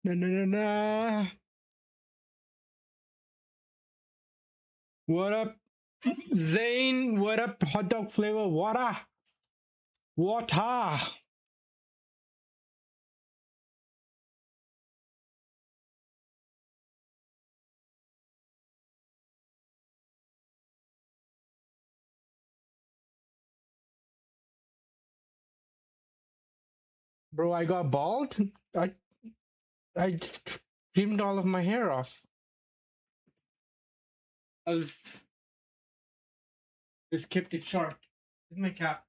Na na na na. What up, Zane? What up, hot dog flavor? Water, water. Bro, I got bald. I I just trimmed all of my hair off. I was just kept it short. With my cap.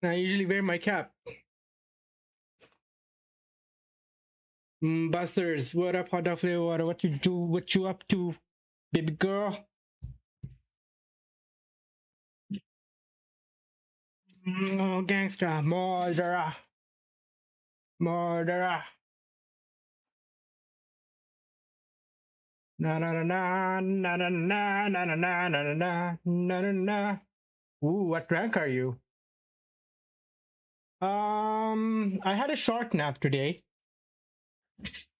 I usually wear my cap. Busters, what up, hot dog flavor? What you do? What you up to, baby girl? Oh, gangsta, murderer, murderer. Na na na na na na na na na na na na na na na. Ooh, what rank are you? I had a short nap today,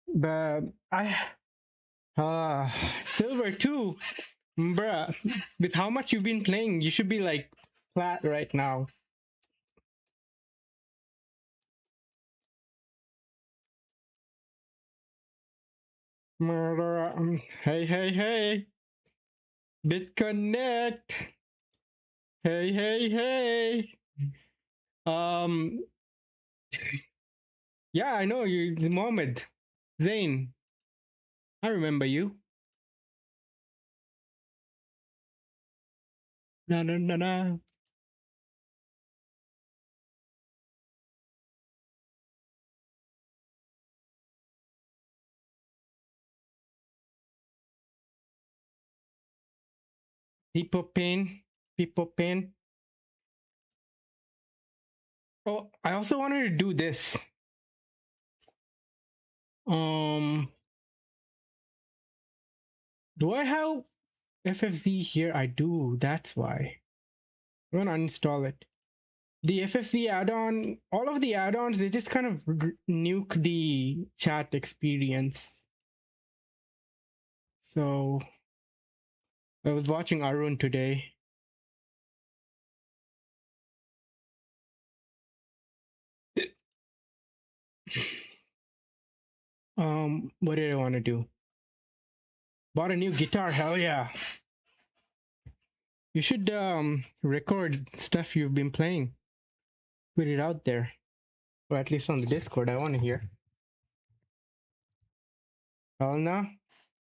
but I silver too, bruh. With how much you've been playing, you should be like flat right now. Murderer. Hey, hey, hey. BitConnect. Hey, hey, hey. Um, yeah, I know you, Mohammed. Zain. I remember you. Na na na na. People pain. People pain. Oh, I also wanted to do this. Um, do I have FFZ here? I do. That's why. I'm gonna uninstall it. The FFZ add-on, all of the add-ons, they just kind of nuke the chat experience. So I was watching Arun today. What did I want to do? Bought a new guitar. Hell yeah! You should record stuff you've been playing. Put it out there, or at least on the Discord. I want to hear. Hell no!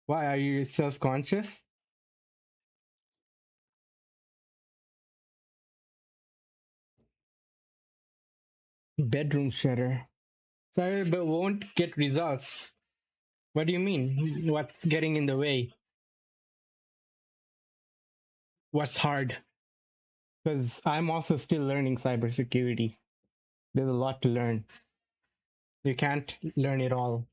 Why are you self-conscious? Bedroom shutter. Sorry, but won't get results. What do you mean? What's getting in the way? What's hard? Because I'm also still learning cybersecurity. There's a lot to learn. You can't learn it all.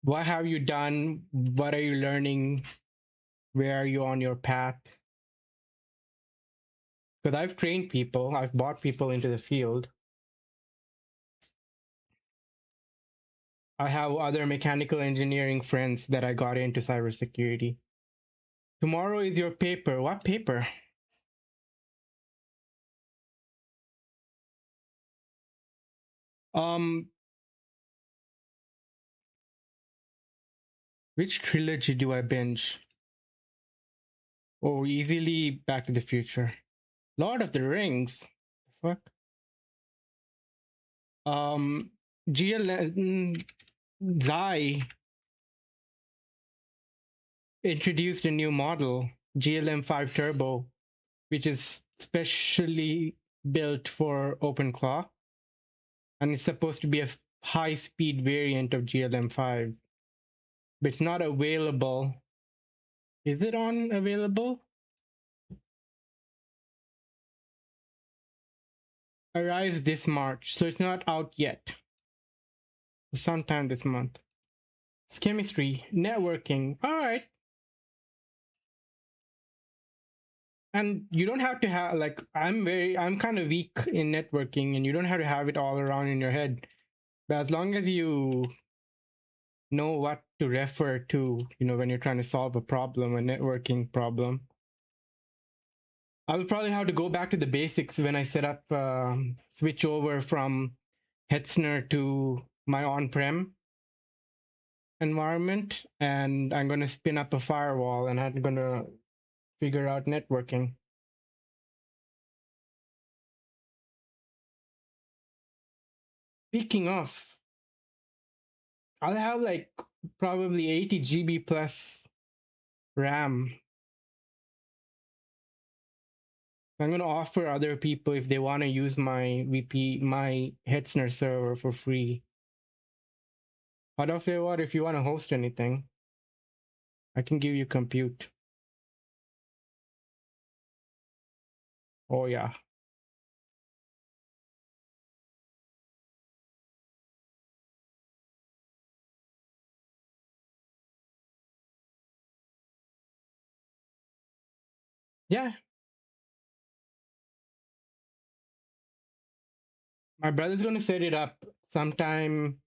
What have you done? What are you learning? Where are you on your path? Because I've trained people, I've brought people into the field. I have other mechanical engineering friends that I got into cybersecurity. Tomorrow is your paper. What paper? Which trilogy do I binge? Oh, easily Back to the Future. Lord of the Rings. The fuck? GL Zai introduced a new model, GLM5 Turbo, which is specially built for OpenClaw, and it's supposed to be a high-speed variant of GLM5, but it's not available. Is it on available? Arrives this March, so it's not out yet. Sometime this month. It's chemistry, networking. All right. And you don't have to have like I'm kind of weak in networking, and you don't have to have it all around in your head. But as long as you know what to refer to, when you're trying to solve a problem, a networking problem. I will probably have to go back to the basics when I set up, switch over from Hetzner to my on-prem environment, and I'm going to spin up a firewall, and I'm going to figure out networking. Speaking of, I'll have like probably 80 GB plus RAM. I'm going to offer other people if they want to use my my Hetzner server for free. But if you want to host anything, I can give you compute. Oh yeah. Yeah. My brother's going to set it up sometime,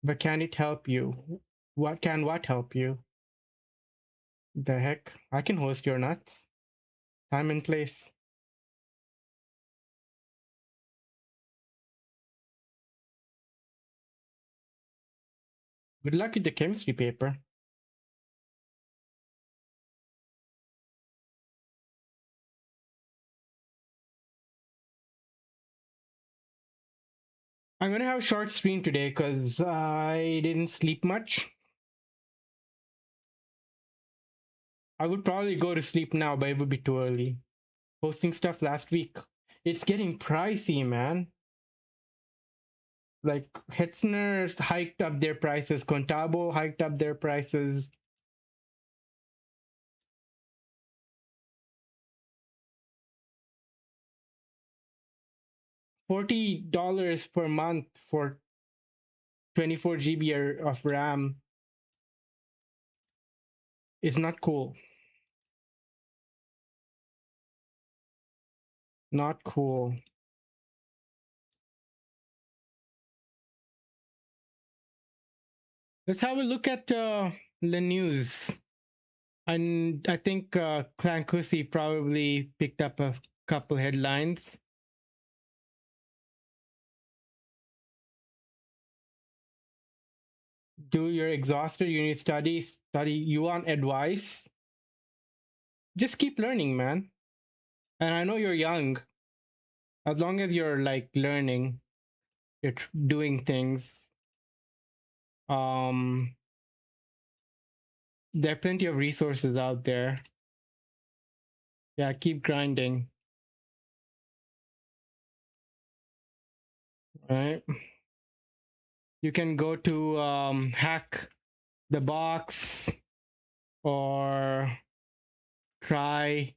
but can it help you? What help you? The heck? I can host your nuts. Time and place. Good luck with the chemistry paper. I'm going to have a short stream today because I didn't sleep much. I would probably go to sleep now, but it would be too early. Posting stuff last week. It's getting pricey, man. Like Hetzner hiked up their prices, Contabo hiked up their prices. $40 per month for 24 GB of RAM is not cool. Not cool. Let's have a look at the news. And I think Clancusi probably picked up a couple headlines. You're exhausted, you need study, you want advice. Just keep learning, man. And I know you're young. As long as you're like learning, you're doing things. Um, there are plenty of resources out there. Yeah, keep grinding. Right? You can go to Hack the Box or try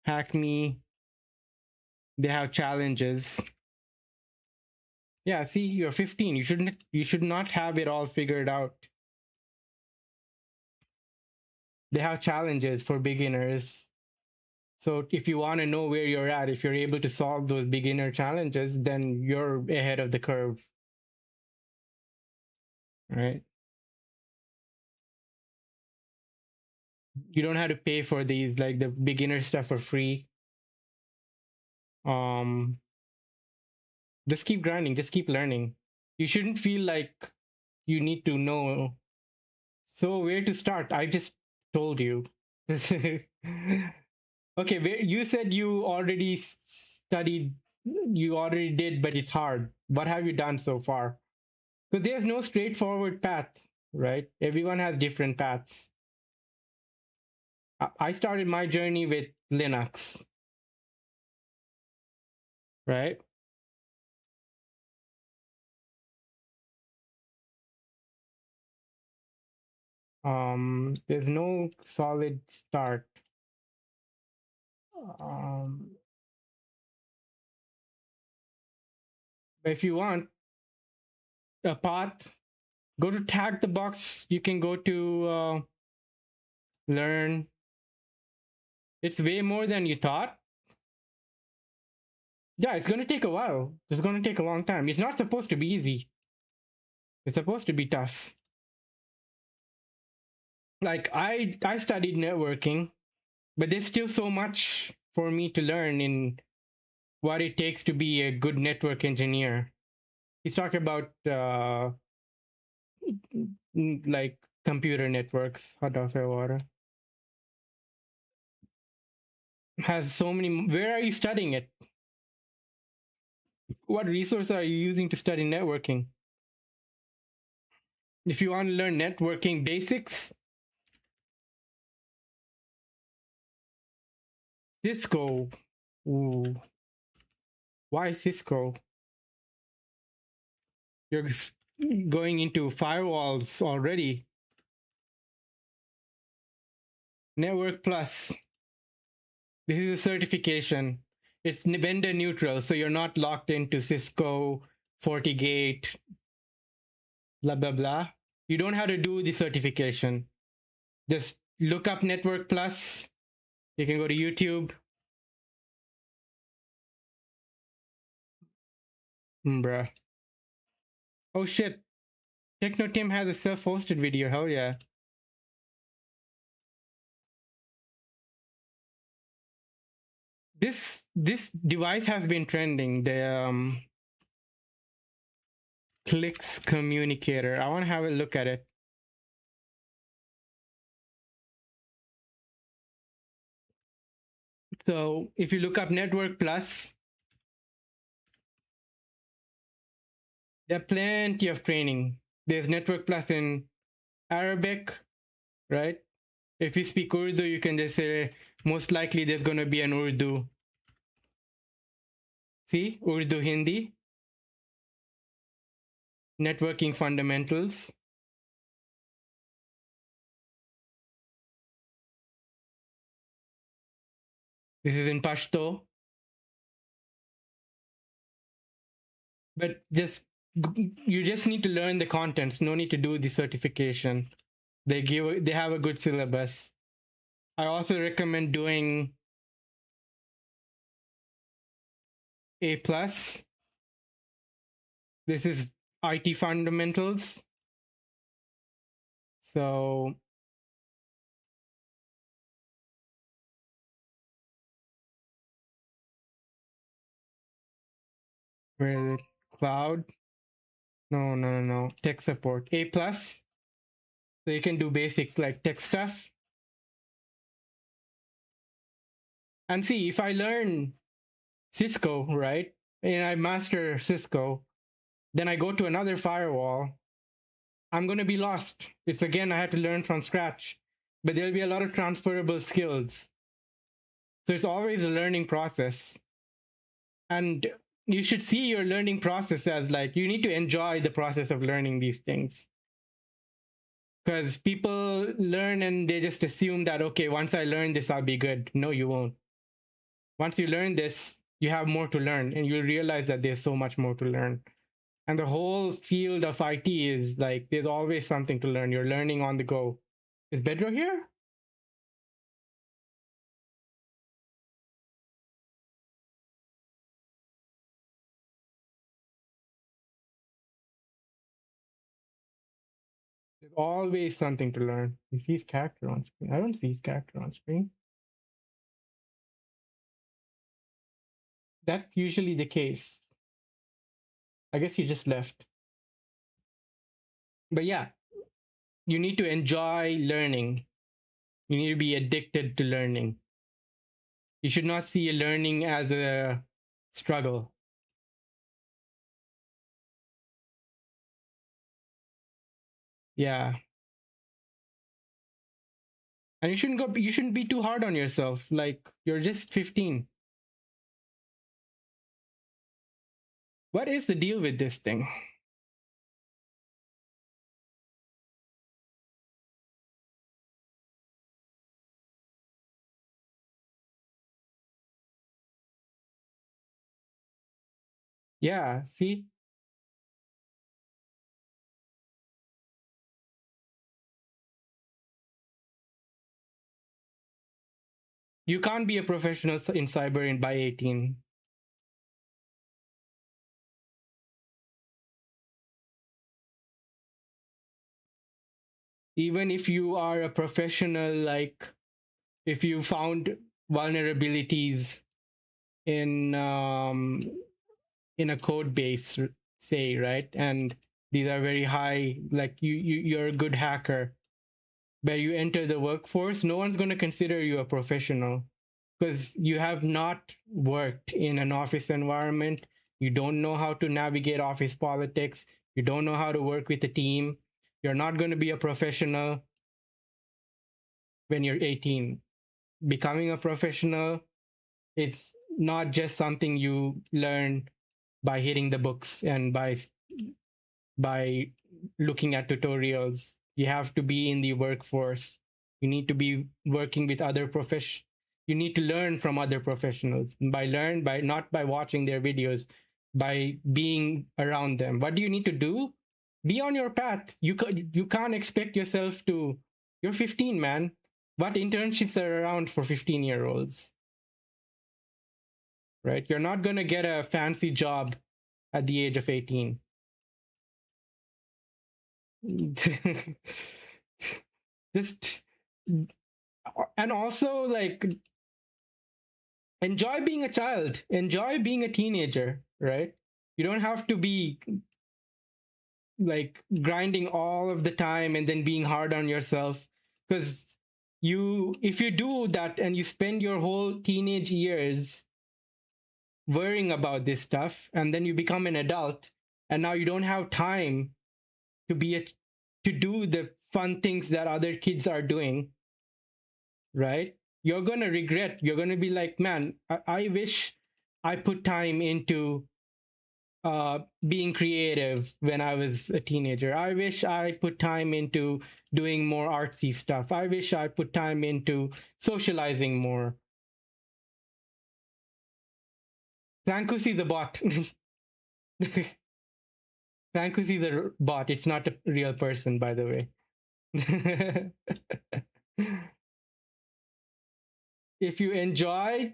Hack Me. They have challenges. Yeah, see, you're 15. You should not have it all figured out. They have challenges for beginners. So if you want to know where you're at, if you're able to solve those beginner challenges, then you're ahead of the curve. Right? You don't have to pay for these, like the beginner stuff for free. Um just keep grinding, just keep learning. You shouldn't feel like you need to know. So where to start? I just told you. Okay, you said you already studied, you already did, but it's hard. What have you done so far? Because there's no straightforward path, right? Everyone has different paths. I started my journey with Linux, right? There's no solid start. Um, but if you want, a path, go to Tag the Box. You can go to learn. It's way more than you thought. Yeah, it's going to take a while. It's going to take a long time. It's not supposed to be easy. It's supposed to be tough. Like I studied networking, but there's still so much for me to learn in what it takes to be a good network engineer. He's talking about like computer networks. Hot dog fair water has so many. Where are you studying it? What resource are you using to study networking? If you want to learn networking basics, Cisco. Ooh, why Cisco? You're going into firewalls already. Network Plus. This is a certification. It's vendor neutral, so you're not locked into Cisco, FortiGate, blah, blah, blah. You don't have to do the certification. Just look up Network Plus. You can go to YouTube. Bruh. Oh shit. Techno Tim has a self-hosted video. Hell yeah. This device has been trending. The Clicks communicator. I want to have a look at it. So if you look up Network Plus, there are plenty of training. There's Network Plus in Arabic, right? If you speak Urdu, you can just say most likely there's going to be an Urdu. See, Urdu Hindi, networking fundamentals. This is in Pashto. But you just need to learn the contents. No need to do the certification. They have a good syllabus. I also recommend doing A plus. This is IT fundamentals. So where is it? Cloud? No. Tech support. A plus. So you can do basic like tech stuff. And see, if I learn Cisco, right, and I master Cisco, then I go to another firewall, I'm going to be lost. It's again, I have to learn from scratch, but there'll be a lot of transferable skills. So it's always a learning process. And you should see your learning process as like, you need to enjoy the process of learning these things. Because people learn and they just assume that, okay, once I learn this, I'll be good. No, you won't. Once you learn this, you have more to learn and you'll realize that there's so much more to learn. And the whole field of IT is like, there's always something to learn. You're learning on the go. Is Bedro here? There's always something to learn. You see his character on screen. I don't see his character on screen. That's usually the case. I guess he just left. But yeah, you need to enjoy learning. You need to be addicted to learning. You should not see learning as a struggle. Yeah. And you shouldn't be too hard on yourself. Like you're just 15. What is the deal with this thing? Yeah, see? You can't be a professional in cyber by 18. Even if you are a professional, like if you found vulnerabilities in in a code base, say, right, and these are very high, like you're a good hacker, but you enter the workforce, no one's going to consider you a professional because you have not worked in an office environment. You don't know how to navigate office politics. You don't know how to work with a team. You're not going to be a professional when you're 18. Becoming a professional, it's not just something you learn by hitting the books and by looking at tutorials. You have to be in the workforce. You need to be working with other profession. You need to learn from other professionals. By learn, by not by watching their videos, by being around them. What do you need to do? Be on your path. You can't expect yourself to. You're 15, man. What internships are around for 15-year-olds? Right? You're not gonna get a fancy job at the age of 18. Just and also like enjoy being a child, enjoy being a teenager, right? You don't have to be like grinding all of the time and then being hard on yourself, because you if you do that and you spend your whole teenage years worrying about this stuff and then you become an adult and now you don't have time to be a to do the fun things that other kids are doing, right? You're gonna regret. You're gonna be like, man, I wish I put time into being creative when I was a teenager. I wish I put time into doing more artsy stuff. I wish I put time into socializing more. Thankusi the bot. Thankusi the bot. It's not a real person, by the way. If you enjoy,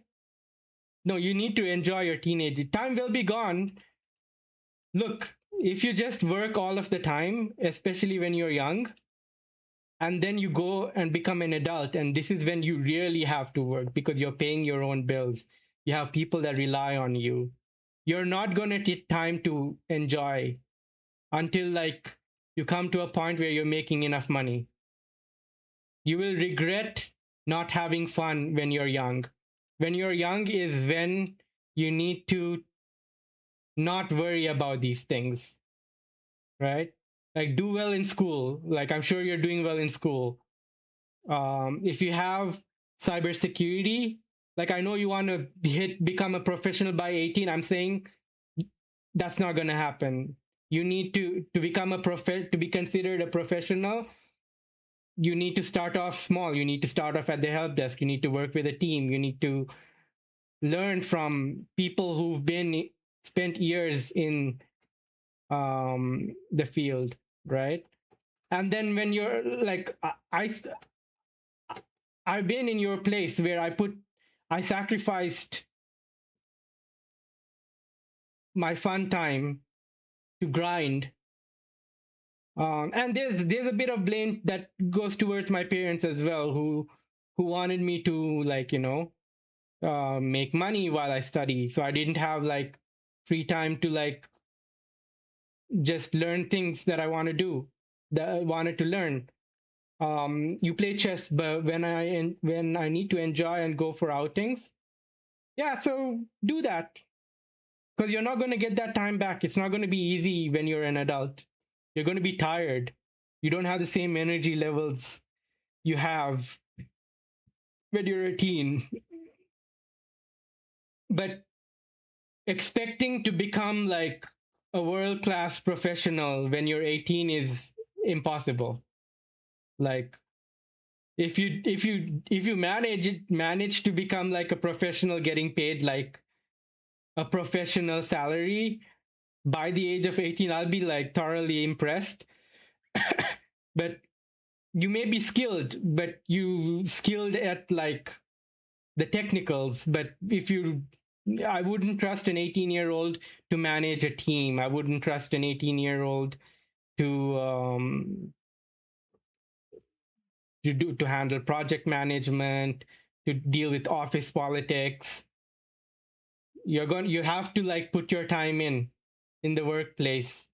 no, you need to enjoy your teenage. Time will be gone. Look, if you just work all of the time, especially when you're young, and then you go and become an adult, and this is when you really have to work because you're paying your own bills. You have people that rely on you. You're not going to take time to enjoy until like you come to a point where you're making enough money. You will regret not having fun when you're young. When you're young is when you need to not worry about these things, right? Like do well in school. Like I'm sure you're doing well in school. If you have cybersecurity, like I know you want to become a professional by 18. I'm saying that's not going to happen. You need to become to be considered a professional. You need to start off small. You need to start off at the help desk. You need to work with a team. You need to learn from people who've been spent years in the field, right? And then when you're like I've been in your place where I sacrificed my fun time to grind. And there's a bit of blame that goes towards my parents as well, who wanted me to like make money while I study, so I didn't have like free time to like just learn things that I want to do, that I wanted to learn. You play chess, but when I need to enjoy and go for outings, yeah, so do that, because you're not going to get that time back. It's not going to be easy when you're an adult. You're going to be tired. You don't have the same energy levels you have when you're a teen. But expecting to become like a world class professional when you're 18 is impossible. Like if you manage to become like a professional getting paid like a professional salary by the age of 18, I'll be like thoroughly impressed. But you may be skilled, but you skilled at like the technicals. But if you, I wouldn't trust an 18-year-old to manage a team. I wouldn't trust an 18-year-old to to handle project management, to deal with office politics. You have to like put your time in the workplace.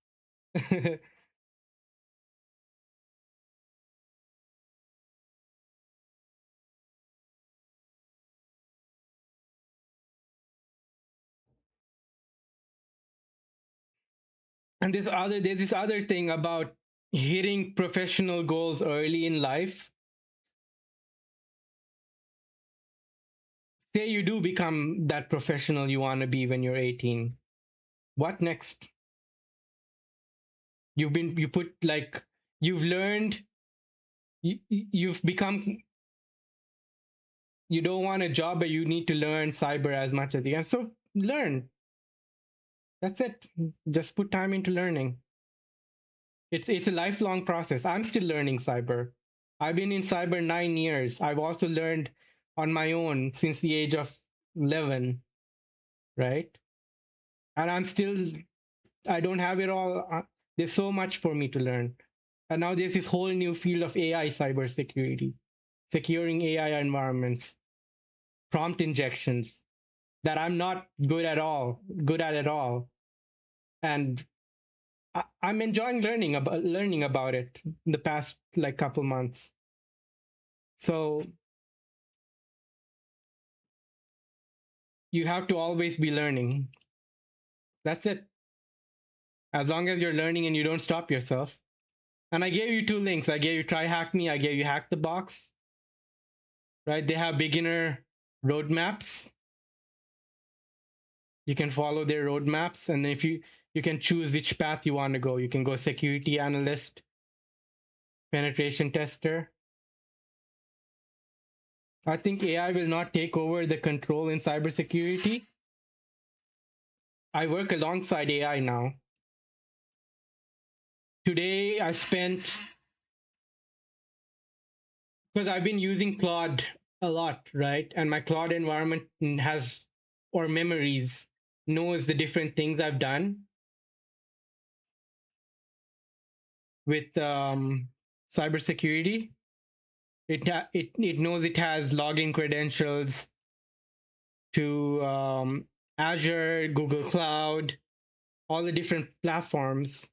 And there's this other thing about hitting professional goals early in life. Say you do become that professional you want to be when you're 18. What next? You put like, you've learned, you've become, you don't want a job, but you need to learn cyber as much as you can. So learn. That's it. Just put time into learning. It's a lifelong process. I'm still learning cyber. I've been in cyber 9 years. I've also learned on my own since the age of 11, right? And I don't have it all. There's so much for me to learn. And now there's this whole new field of AI cybersecurity, securing AI environments, prompt injections that I'm not good at all. And I'm enjoying learning about it in the past like couple months. So you have to always be learning. That's it. As long as you're learning and you don't stop yourself. And I gave you two links. I gave you Try Hack Me. I gave you Hack the Box. Right? They have beginner roadmaps. You can follow their roadmaps, and if you can choose which path you want to go. You can go security analyst, penetration tester. I think AI will not take over the control in cybersecurity. I work alongside AI now. Today I spent, because I've been using Claude a lot, right? And my Claude environment has, or memories, knows the different things I've done with cybersecurity. It knows it has login credentials to Azure, Google Cloud, all the different platforms.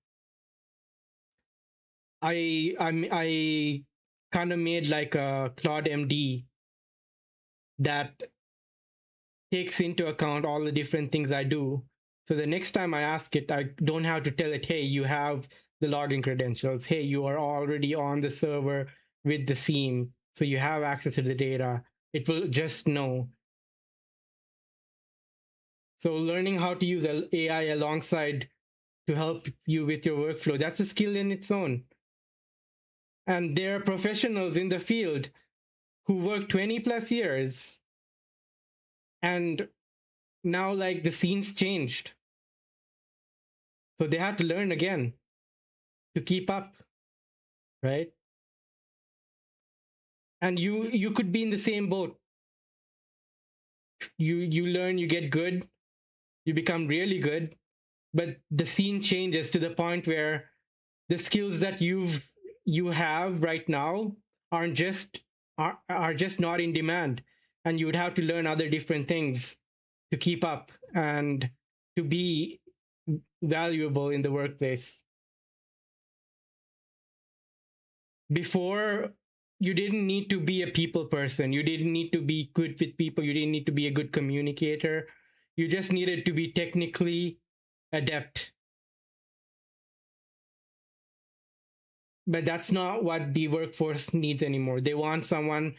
I kind of made like a Claude MD that takes into account all the different things I do. So the next time I ask it, I don't have to tell it, hey, you have the login credentials. Hey, you are already on the server with the SIEM, so you have access to the data. It will just know. So learning how to use AI alongside to help you with your workflow, that's a skill in its own. And there are professionals in the field who work 20 plus years, and now like the scene's changed. So they had to learn again to keep up, right? And you could be in the same boat. You learn, you get good, you become really good, but the scene changes to the point where the skills that you have right now aren't just are just not in demand, and you would have to learn other different things to keep up and to be valuable in the workplace. Before, you didn't need to be a people person, you didn't need to be good with people, you didn't need to be a good communicator, you just needed to be technically adept. But that's not what the workforce needs anymore. They want someone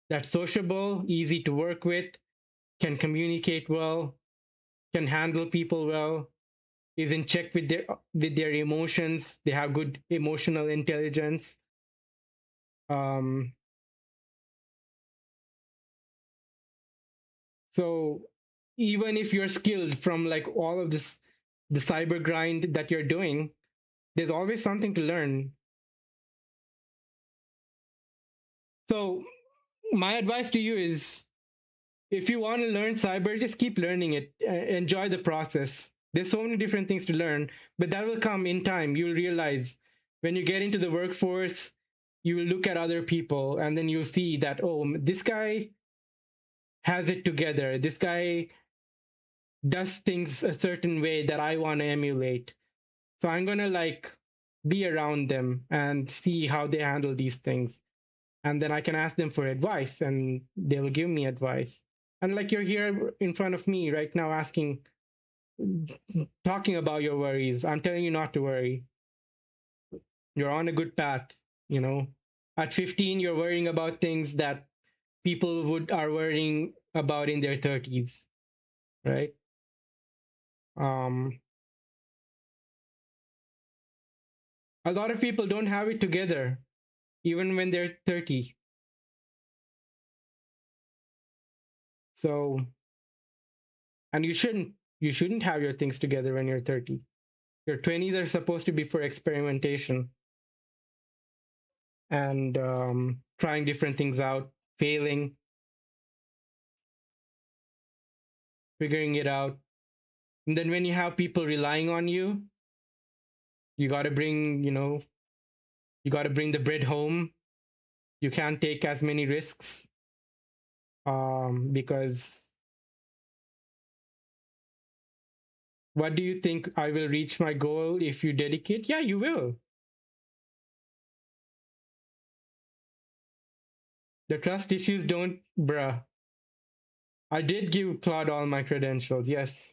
that's sociable, easy to work with, can communicate well, can handle people well, is in check with their emotions. They have good emotional intelligence. Um, so even if you're skilled from like all of this, the cyber grind that you're doing, there's always something to learn. So my advice to you is if you want to learn cyber, just keep learning it. Enjoy the process. There's so many different things to learn, but that will come in time. You'll realize when you get into the workforce, you will look at other people and then you'll see that, oh, this guy has it together. This guy does things a certain way that I want to emulate. So I'm going to like be around them and see how they handle these things. And then I can ask them for advice and they'll give me advice. And like you're here in front of me right now asking, talking about your worries. I'm telling you not to worry. You're on a good path, you know. At 15, you're worrying about things that people would are worrying about in their 30s, right? Um, a lot of people don't have it together, even when they're 30. So, and you shouldn't have your things together when you're 30. Your 20s are supposed to be for experimentation and trying different things out, failing, figuring it out. And then when you have people relying on you, you got to bring, you got to bring the bread home. You can't take as many risks because what do you think? I will reach my goal if you dedicate? Yeah, you will. The trust issues don't, bruh. I did give Claude all my credentials, yes.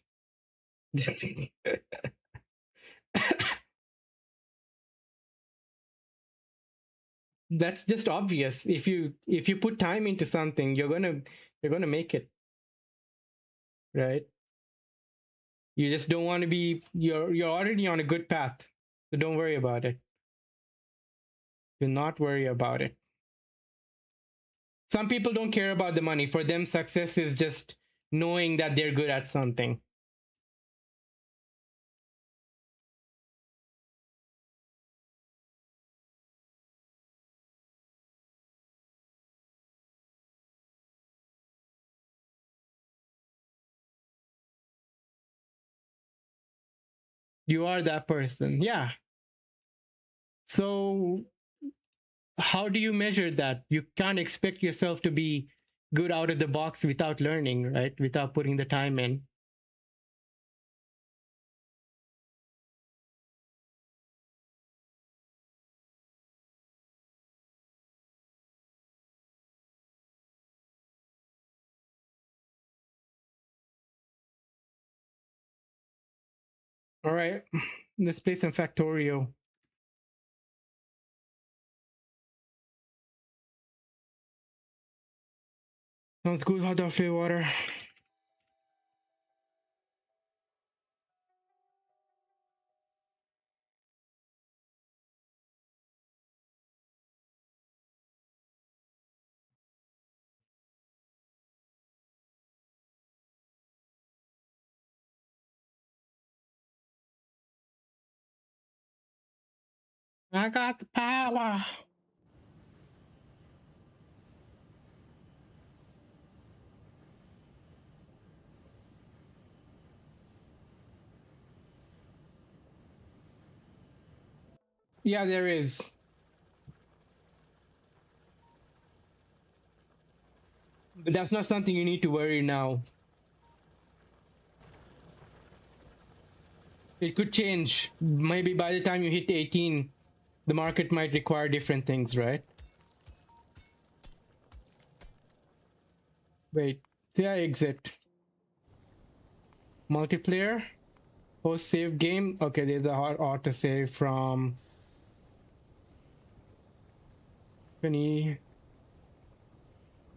That's just obvious. If you put time into something, you're gonna make it, right? You just don't want to be you're already on a good path. So don't worry about it. Do not worry about it. Some people don't care about the money. For them, success is just knowing that they're good at something. You are that person. Yeah. So how do you measure that? You can't expect yourself to be good out of the box without learning, right? Without putting the time in. All right. Let's play some Factorio. Sounds good, hot dog flavor water. I got the power. Yeah, there is. But that's not something you need to worry now. It could change. Maybe by the time you hit 18, the market might require different things, right? Wait, did I exit? Multiplayer? Post save game? Okay, there's a auto save from 20.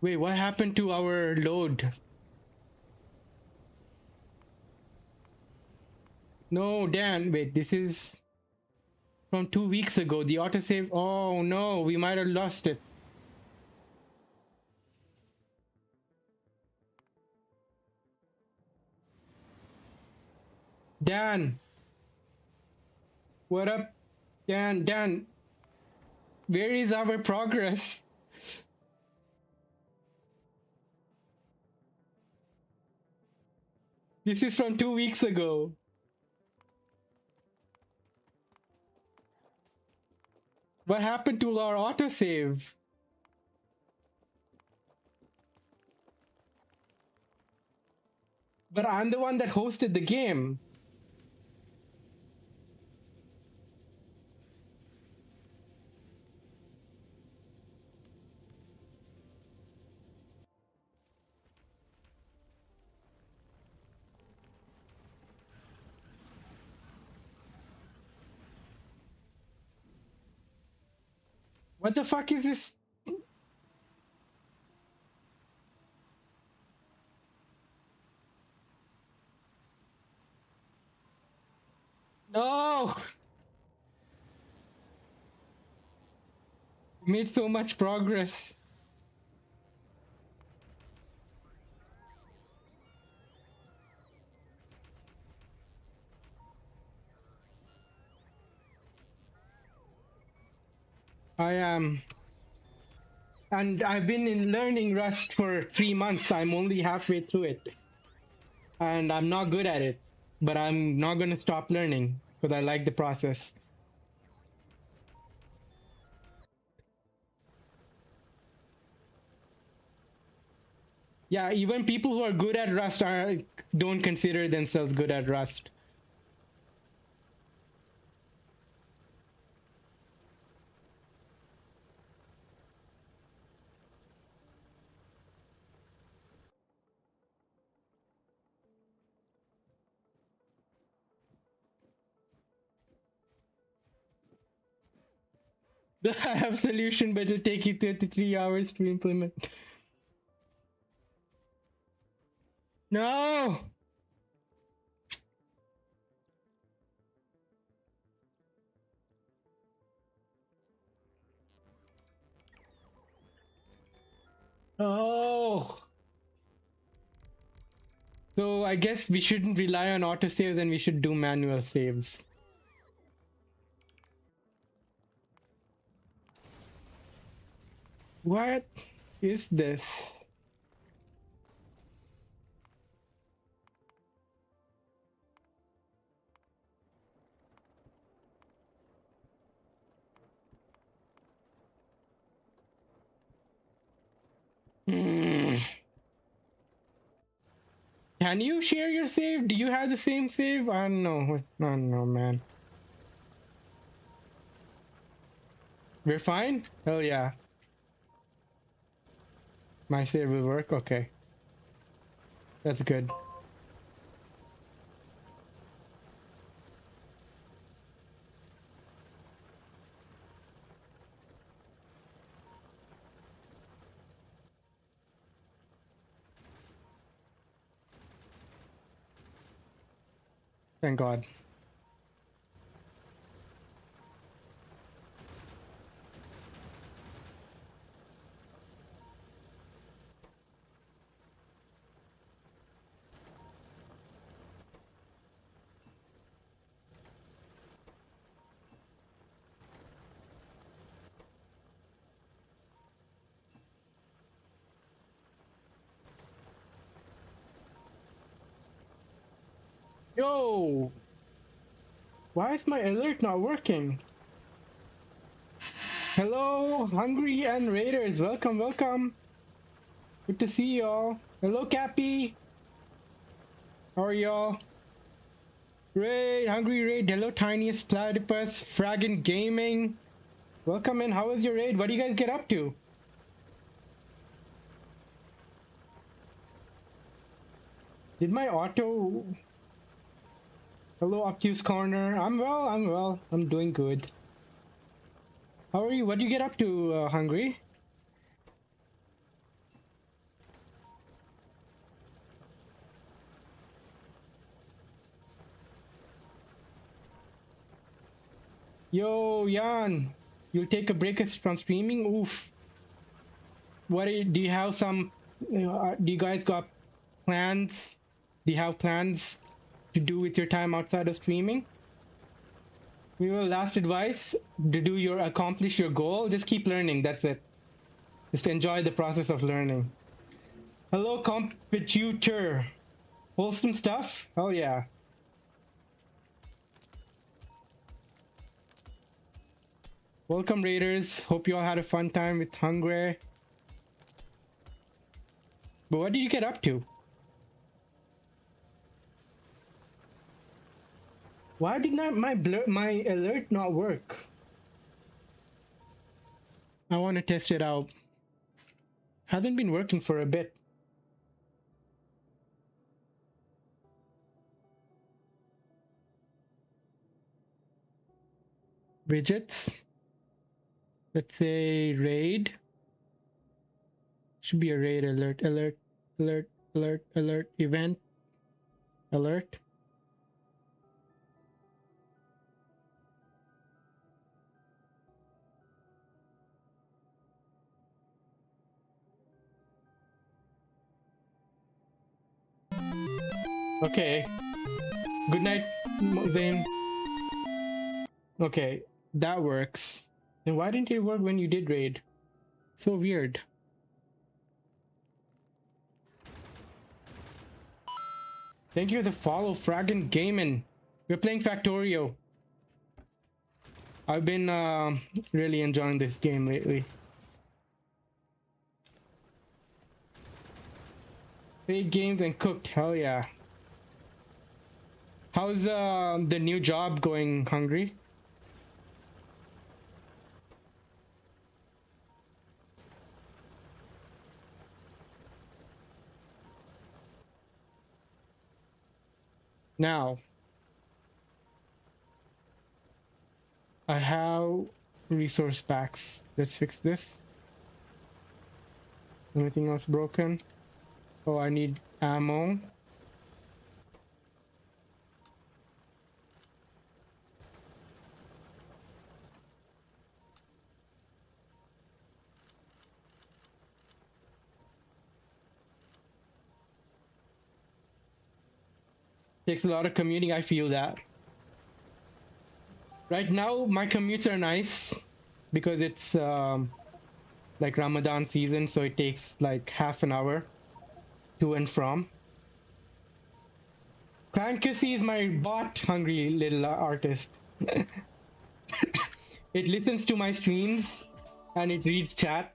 Wait, what happened to our load? No, Dan, wait, this is from 2 weeks ago. The autosave. Oh no, we might have lost it. Dan, what up? Dan, where is our progress? This is from 2 weeks ago. What happened to our autosave? But I'm the one that hosted the game. What the fuck is this? No! We made so much progress. I am. And I've been in learning Rust for 3 months. I'm only halfway through it. And I'm not good at it. But I'm not going to stop learning because I like the process. Yeah, even people who are good at Rust don't consider themselves good at Rust. I have a solution, but it'll take you 33 hours to implement. No! Oh! So I guess we shouldn't rely on autosave, then we should do manual saves. What is this? Can you share your save? Do you have the same save? I don't know. I don't know, man. We're fine? Hell yeah. My save will work? Okay. That's good. Thank God. Yo! Why is my alert not working? Hello, Hungry and Raiders. Welcome, welcome. Good to see y'all. Hello, Cappy. How are y'all? Raid, Hungry Raid. Hello, Tiniest Platypus. Fraggin Gaming. Welcome in. How was your raid? What do you guys get up to? Did my auto... Hello, Obtuse Corner. I'm well, I'm well. I'm doing good. How are you? What do you get up to, Hungry? Yo, Jan. You'll take a break from streaming? Oof. Do you have some... do you guys got plans? Do you have plans to do with your time outside of streaming? Last advice to accomplish your goal, just keep learning. That's it. Just enjoy the process of learning. Hello, competitor. Wholesome stuff? Oh yeah. Welcome, Raiders. Hope you all had a fun time with Hungry. But what did you get up to? Why did not my alert not work? I want to test it out. Hasn't been working for a bit. Widgets. Let's say raid. Should be a raid alert, alert, alert, alert, alert, event, alert. Okay. Good night, Zane. Okay, that works. Then why didn't it work when you did raid? So weird. Thank you for the follow, Fraggin Gaming. We're playing Factorio. I've been really enjoying this game lately. Played games and cooked, hell yeah. How's the new job going, Hungry? Now, I have resource packs. Let's fix this. Anything else broken? Oh, I need ammo. Takes a lot of commuting, I feel that. Right now, my commutes are nice because it's like Ramadan season, so it takes like half an hour to and from. Crankussy is my bot, hungry little artist. It listens to my streams and it reads chat.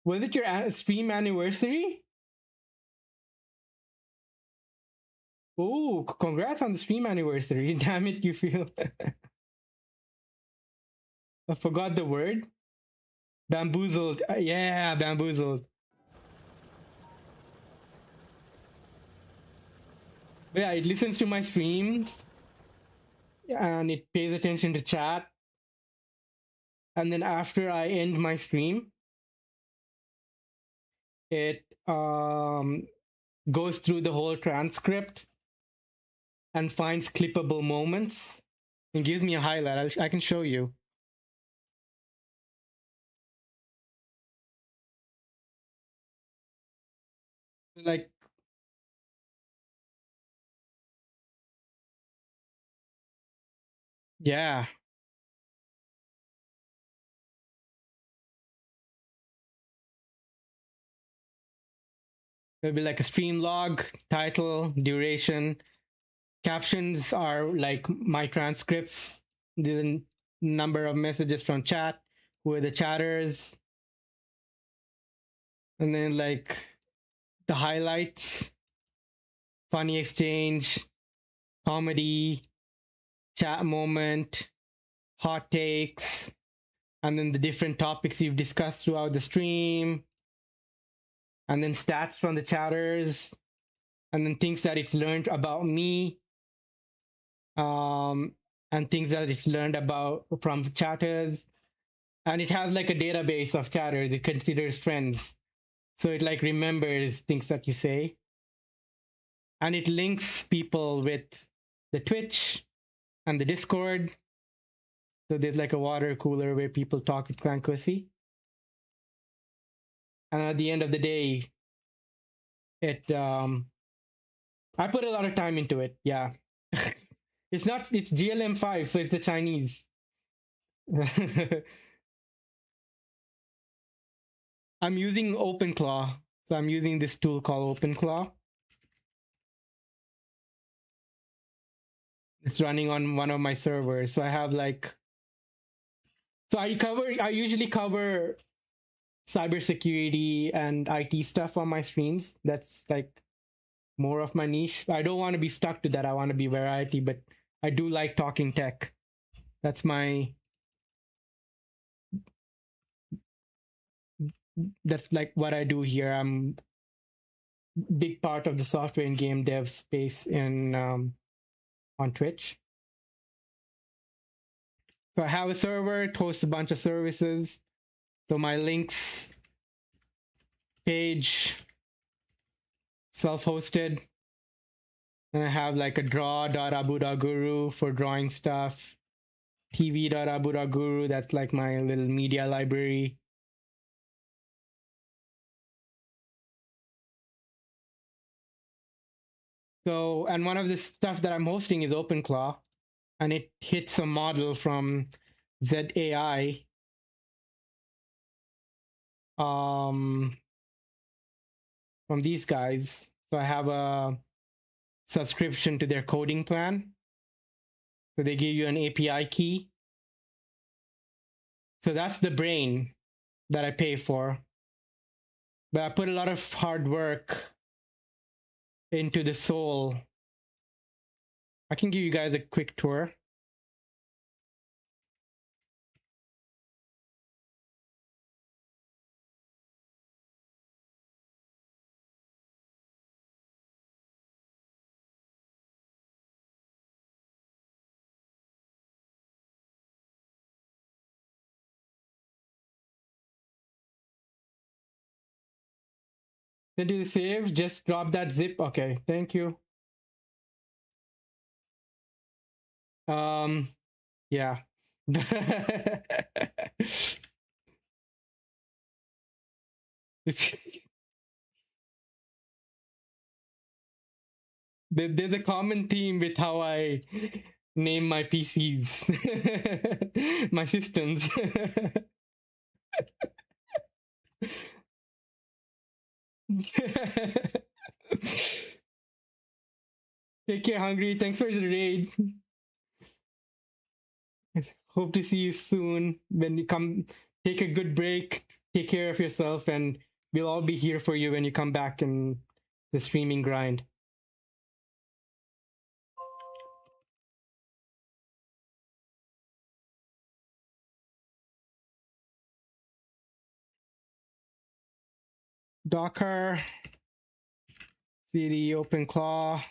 Was it your stream anniversary? Oh, congrats on the stream anniversary. Damn it, you feel. I forgot the word. Bamboozled. Yeah, bamboozled. But yeah, it listens to my streams and it pays attention to chat. And then after I end my stream, it goes through the whole transcript and finds clippable moments and gives me a highlight. I can show you. Like, yeah. It'll be like a stream log, title, duration. Captions are like my transcripts, the number of messages from chat, who are the chatters, and then like the highlights, funny exchange, comedy, chat moment, hot takes, and then the different topics you've discussed throughout the stream, and then stats from the chatters, and then things that it's learned about me, and things that it's learned about from chatters. And it has like a database of chatters it considers friends. So it like remembers things that you say. And it links people with the Twitch and the Discord. So there's like a water cooler where people talk with Clankussy. And at the end of the day, it I put a lot of time into it. Yeah. It's GLM5, so it's the Chinese. I'm using OpenClaw. So I'm using this tool called OpenClaw. It's running on one of my servers. So I have like, so I usually cover cybersecurity and IT stuff on my streams. That's like more of my niche. I don't want to be stuck to that. I want to be variety, but I do like talking tech. That's that's like what I do here. I'm big part of the software and game dev space in on Twitch. So I have a server, it hosts a bunch of services. So my links page, self-hosted. And I have like a draw.abu.guru for drawing stuff. tv.abu.guru, that's like my little media library. So, and one of the stuff that I'm hosting is OpenClaw, and it hits a model from ZAI. From these guys. So I have a subscription to their coding plan. So they give you an API key. So that's the brain that I pay for. But I put a lot of hard work into the soul. I can give you guys a quick tour. Did you save? Just drop that zip. Okay, thank you. Yeah. There's a common theme with how I name my PCs, my systems. Take care, Hungry. Thanks for the raid. Hope to see you soon. When you come, take a good break, take care of yourself, and we'll all be here for you when you come back in the streaming grind. Docker, CD, OpenClaw,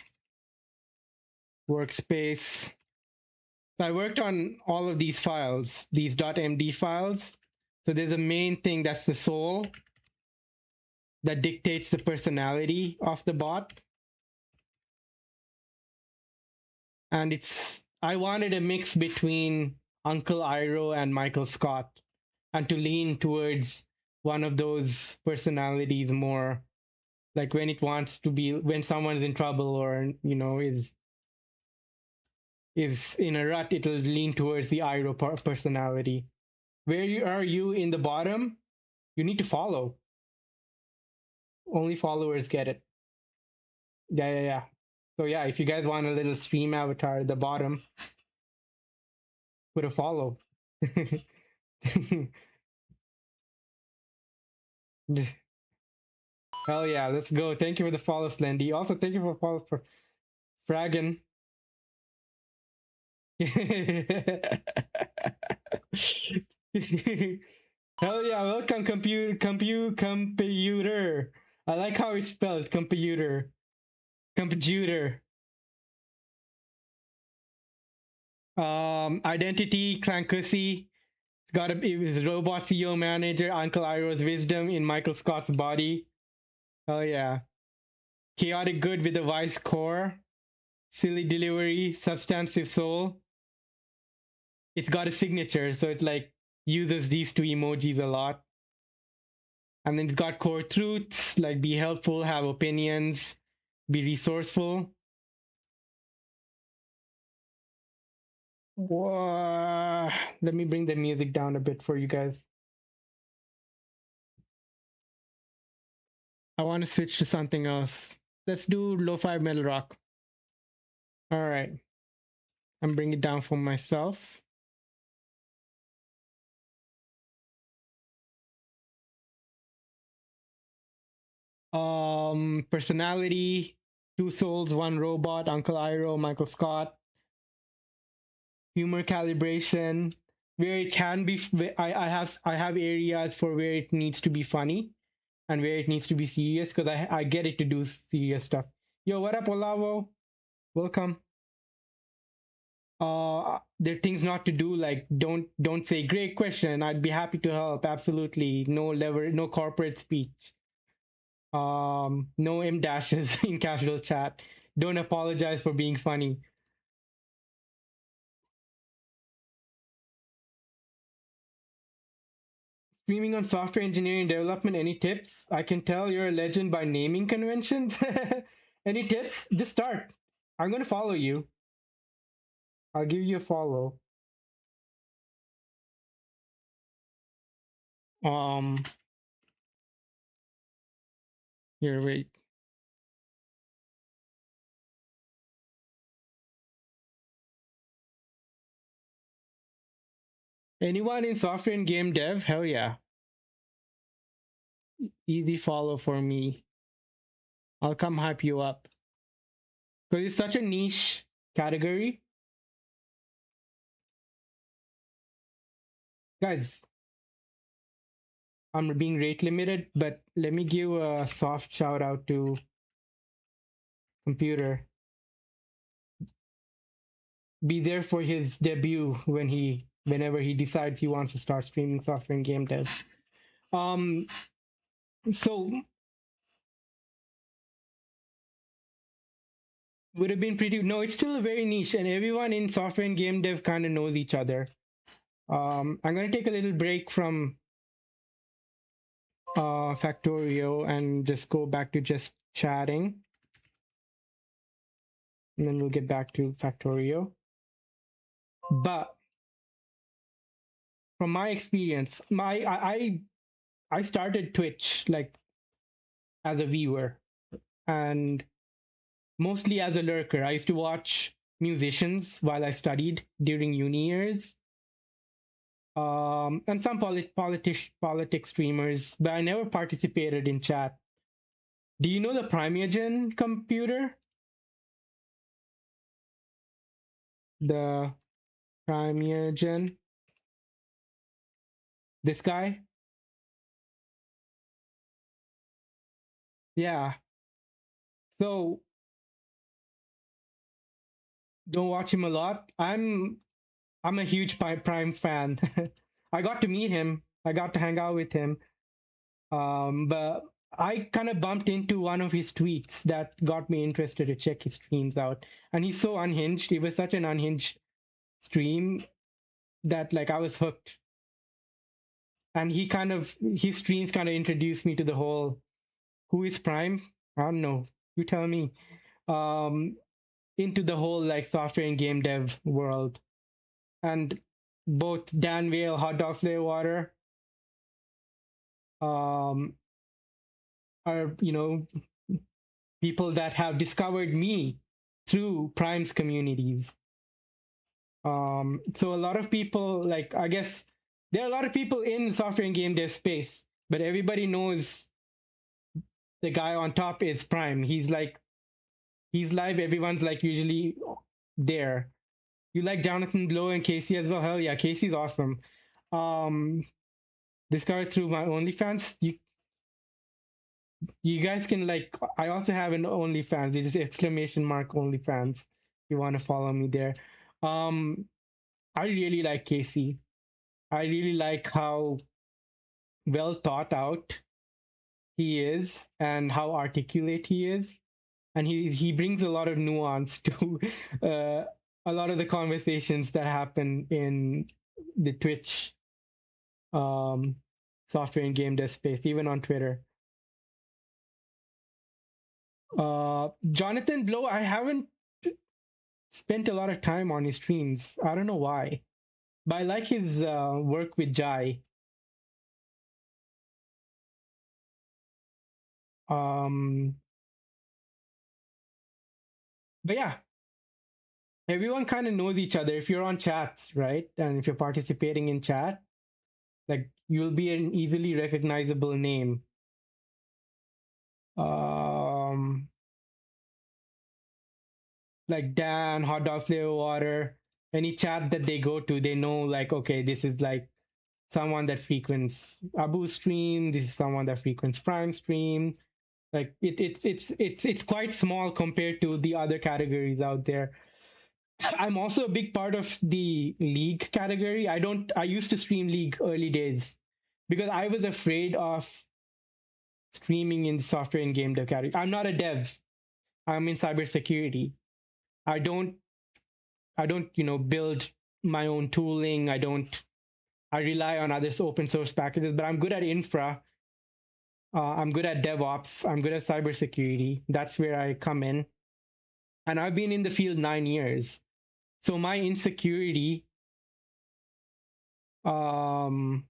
workspace. So I worked on all of these files, these .md files. So there's a main thing that's the soul that dictates the personality of the bot. And I wanted a mix between Uncle Iroh and Michael Scott, and to lean towards one of those personalities more, like when it wants to be, when someone's in trouble or is in a rut, it'll lean towards the Iroh personality. Where are you in the bottom? You need to follow. Only followers get it. Yeah. So yeah, if you guys want a little stream avatar at the bottom, put a follow. Hell yeah, let's go. Thank you for the follow, Slendy. Also, thank you for follow for Fragan. Hell yeah, welcome computer. I like how it's spelled computer. Computer. Identity, Clankussy. It was Robot CEO Manager, Uncle Iroh's wisdom in Michael Scott's body. Oh yeah. Chaotic good with a wise core. Silly delivery, substantive soul. It's got a signature, so it like uses these two emojis a lot. And then it's got core truths like be helpful, have opinions, be resourceful. Whoa. Let me bring the music down a bit for you guys. I want to switch to something else. Let's do lo-fi metal rock. All right. I'm bringing it down for myself. Personality, Two Souls, One Robot, Uncle Iroh, Michael Scott. Humor calibration, where it can be. I have areas for where it needs to be funny, and where it needs to be serious, because I get it to do serious stuff. Yo, what up, Olavo? Welcome. There are things not to do, like don't say great question, I'd be happy to help, absolutely. No corporate speech. No M dashes in casual chat. Don't apologize for being funny. Streaming on software engineering development, any tips? I can tell you're a legend by naming conventions. Any tips? Just start. I'm gonna follow you. I'll give you a follow. Um Here, wait. Anyone in software and game dev? Hell yeah. Easy follow for me. I'll come hype you up. Because it's such a niche category. Guys, I'm being rate limited, but let me give a soft shout out to Computer. Be there for his debut whenever he decides he wants to start streaming software and game dev. So would have been pretty. No, it's still a very niche, and everyone in software and game dev kind of knows each other. I'm gonna take a little break from Factorio and just go back to just chatting, and then we'll get back to Factorio. But from my experience, I started Twitch like as a viewer, and mostly as a lurker. I used to watch musicians while I studied during uni years, and some politics streamers, but I never participated in chat. Do you know the Primeagen Computer? The Primeagen? This guy? Yeah. So don't watch him a lot. I'm a huge Prime fan. I got to meet him. I got to hang out with him. But I kind of bumped into one of his tweets that got me interested to check his streams out. And he's so unhinged. It was such an unhinged stream that like I was hooked. And his streams kind of introduced me to the whole, who is Prime? I don't know. You tell me. Into the whole like software and game dev world. And both Dan Vale, Hot Dog Flavor Water, are, people that have discovered me through Prime's communities. So a lot of people, like, I guess there are a lot of people in software and game dev space, but everybody knows the guy on top is Prime. He's live. Everyone's like usually there. You like Jonathan Blow and Casey as well? Hell yeah, Casey's awesome. Discovered through my OnlyFans. You guys can like. I also have an OnlyFans. It's just exclamation mark OnlyFans. If you want to follow me there. I really like Casey. I really like how well thought out he is and how articulate he is, and he brings a lot of nuance to a lot of the conversations that happen in the Twitch software and game dev space, even on Twitter. Jonathan Blow, I haven't spent a lot of time on his streams. I don't know why, but I like his work with Jai. Um, but yeah, everyone kind of knows each other if you're on chats, right? And if you're participating in chat, like you'll be an easily recognizable name. Um, like Dan, Hot Dog Flavor Water, any chat that they go to, they know like, okay, this is like someone that frequents Abu stream. This is someone that frequents Prime stream. Like it's quite small compared to the other categories out there. I'm also a big part of the League category. I used to stream League early days because I was afraid of streaming in software and game dev category. I'm not a dev. I'm in cybersecurity. I don't build my own tooling. I rely on others open source packages, but I'm good at infra. I'm good at DevOps. I'm good at cybersecurity. That's where I come in. And I've been in the field 9 years. So my insecurity, um,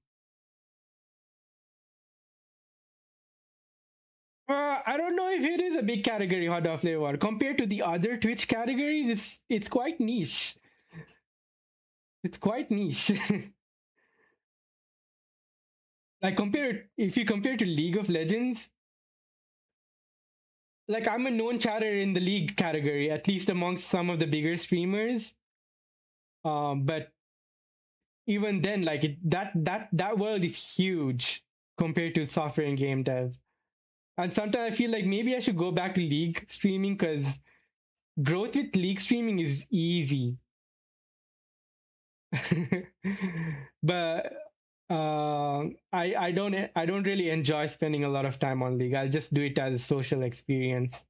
I don't know if it is a big category, hot dog flavor. Compared to the other Twitch categories, it's quite niche. It's quite niche. Like if you compare to League of Legends, like I'm a known chatter in the League category, at least amongst some of the bigger streamers. But even then, like that world is huge compared to software and game dev. And sometimes I feel like maybe I should go back to League streaming because growth with League streaming is easy. But I don't really enjoy spending a lot of time on League. I'll just do it as a social experience.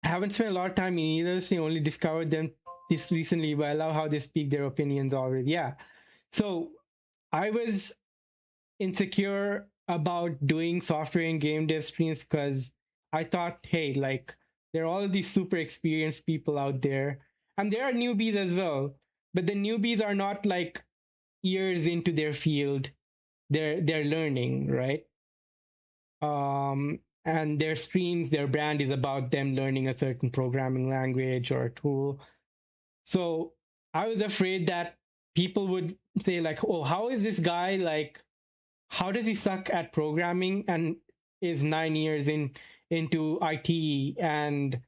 I haven't spent a lot of time in either, so I only discovered them this recently, but I love how they speak their opinions already. Yeah. So I was insecure about doing software and game dev streams because I thought, hey, like there are all of these super experienced people out there, and there are newbies as well. But the newbies are not like years into their field. They're learning, right? And their streams, their brand is about them learning a certain programming language or a tool. So I was afraid that people would say like, oh, how is this guy like, how does he suck at programming and is 9 years into IT and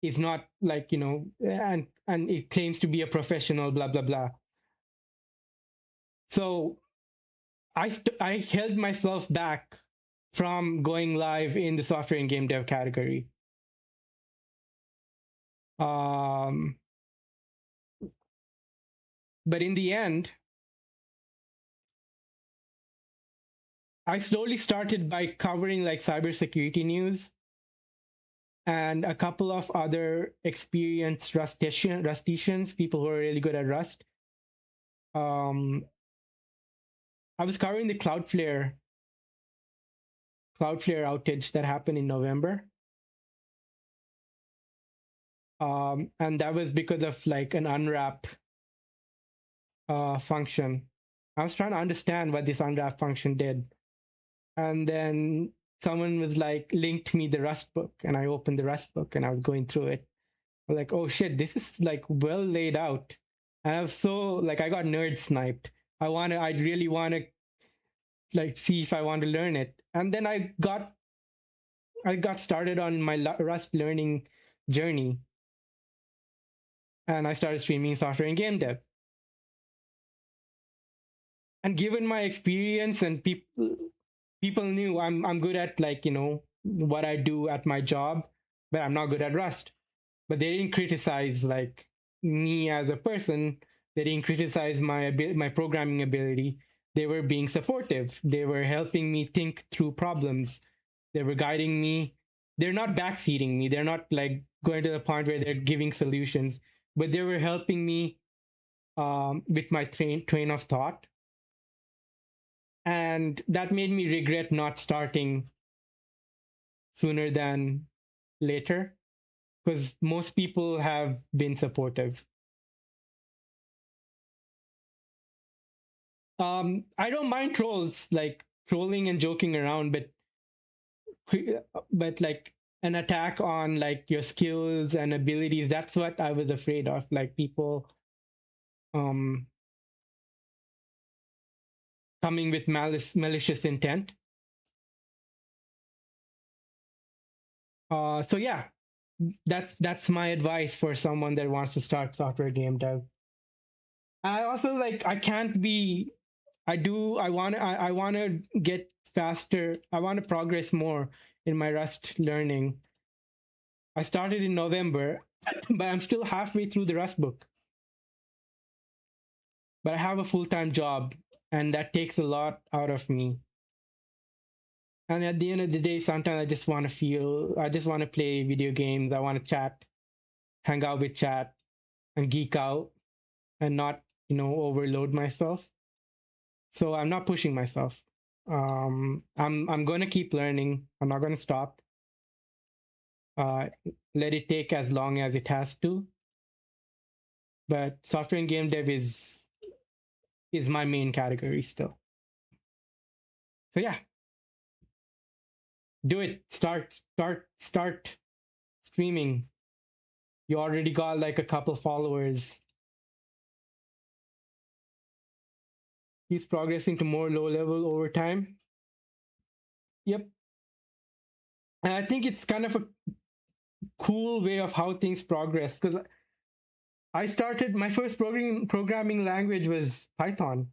is not like, and it claims to be a professional, blah blah blah. So I held myself back from going live in the software and game dev category. Um, but in the end, I slowly started by covering like cybersecurity news and a couple of other experienced Rusticians, people who are really good at Rust. I was covering the Cloudflare outage that happened in November. And that was because of like an unwrap function. I was trying to understand what this unwrap function did. And then someone was like, linked me the Rust book, and I opened the Rust book and I was going through it. I'm like, oh shit, this is like well laid out. And I was so like, I got nerd sniped. I really want to like see if I want to learn it. And then I got started on my Rust learning journey, and I started streaming software and game dev. And given my experience and people knew I'm good at like what I do at my job, but I'm not good at Rust. But they didn't criticize like me as a person. They didn't criticize my programming ability. They were being supportive. They were helping me think through problems. They were guiding me. They're not backseating me. They're not like going to the point where they're giving solutions, but they were helping me with my train of thought. And that made me regret not starting sooner than later, because most people have been supportive. I don't mind trolls. Like trolling and joking around, but like an attack on like your skills and abilities. That's what I was afraid of. Like people um coming with malicious intent. So yeah, that's my advice for someone that wants to start software game dev. I also like I can't be I want to get faster. I want to progress more in my Rust learning. I started in November, but I'm still halfway through the Rust book. But I have a full-time job, and that takes a lot out of me. And at the end of the day, sometimes I just want to play video games. I want to chat, hang out with chat, and geek out, and not, overload myself. So I'm not pushing myself. I'm going to keep learning. I'm not going to stop. Uh, Let it take as long as it has to. But software and game dev is my main category still. So yeah, do it. Start streaming. You already got like a couple followers. He's progressing to more low level over time. Yep. And I think it's kind of a cool way of how things progress, because I started my first programming language was Python.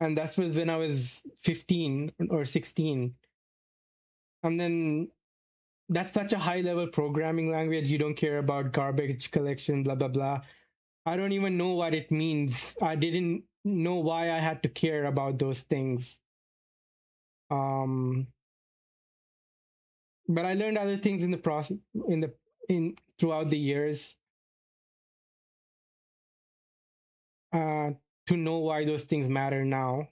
And that was when I was 15 or 16. And then that's such a high level programming language. You don't care about garbage collection, blah, blah, blah. I don't even know what it means. I didn't know why I had to care about those things. But I learned other things in the process, in throughout the years, uh, to know why those things matter now.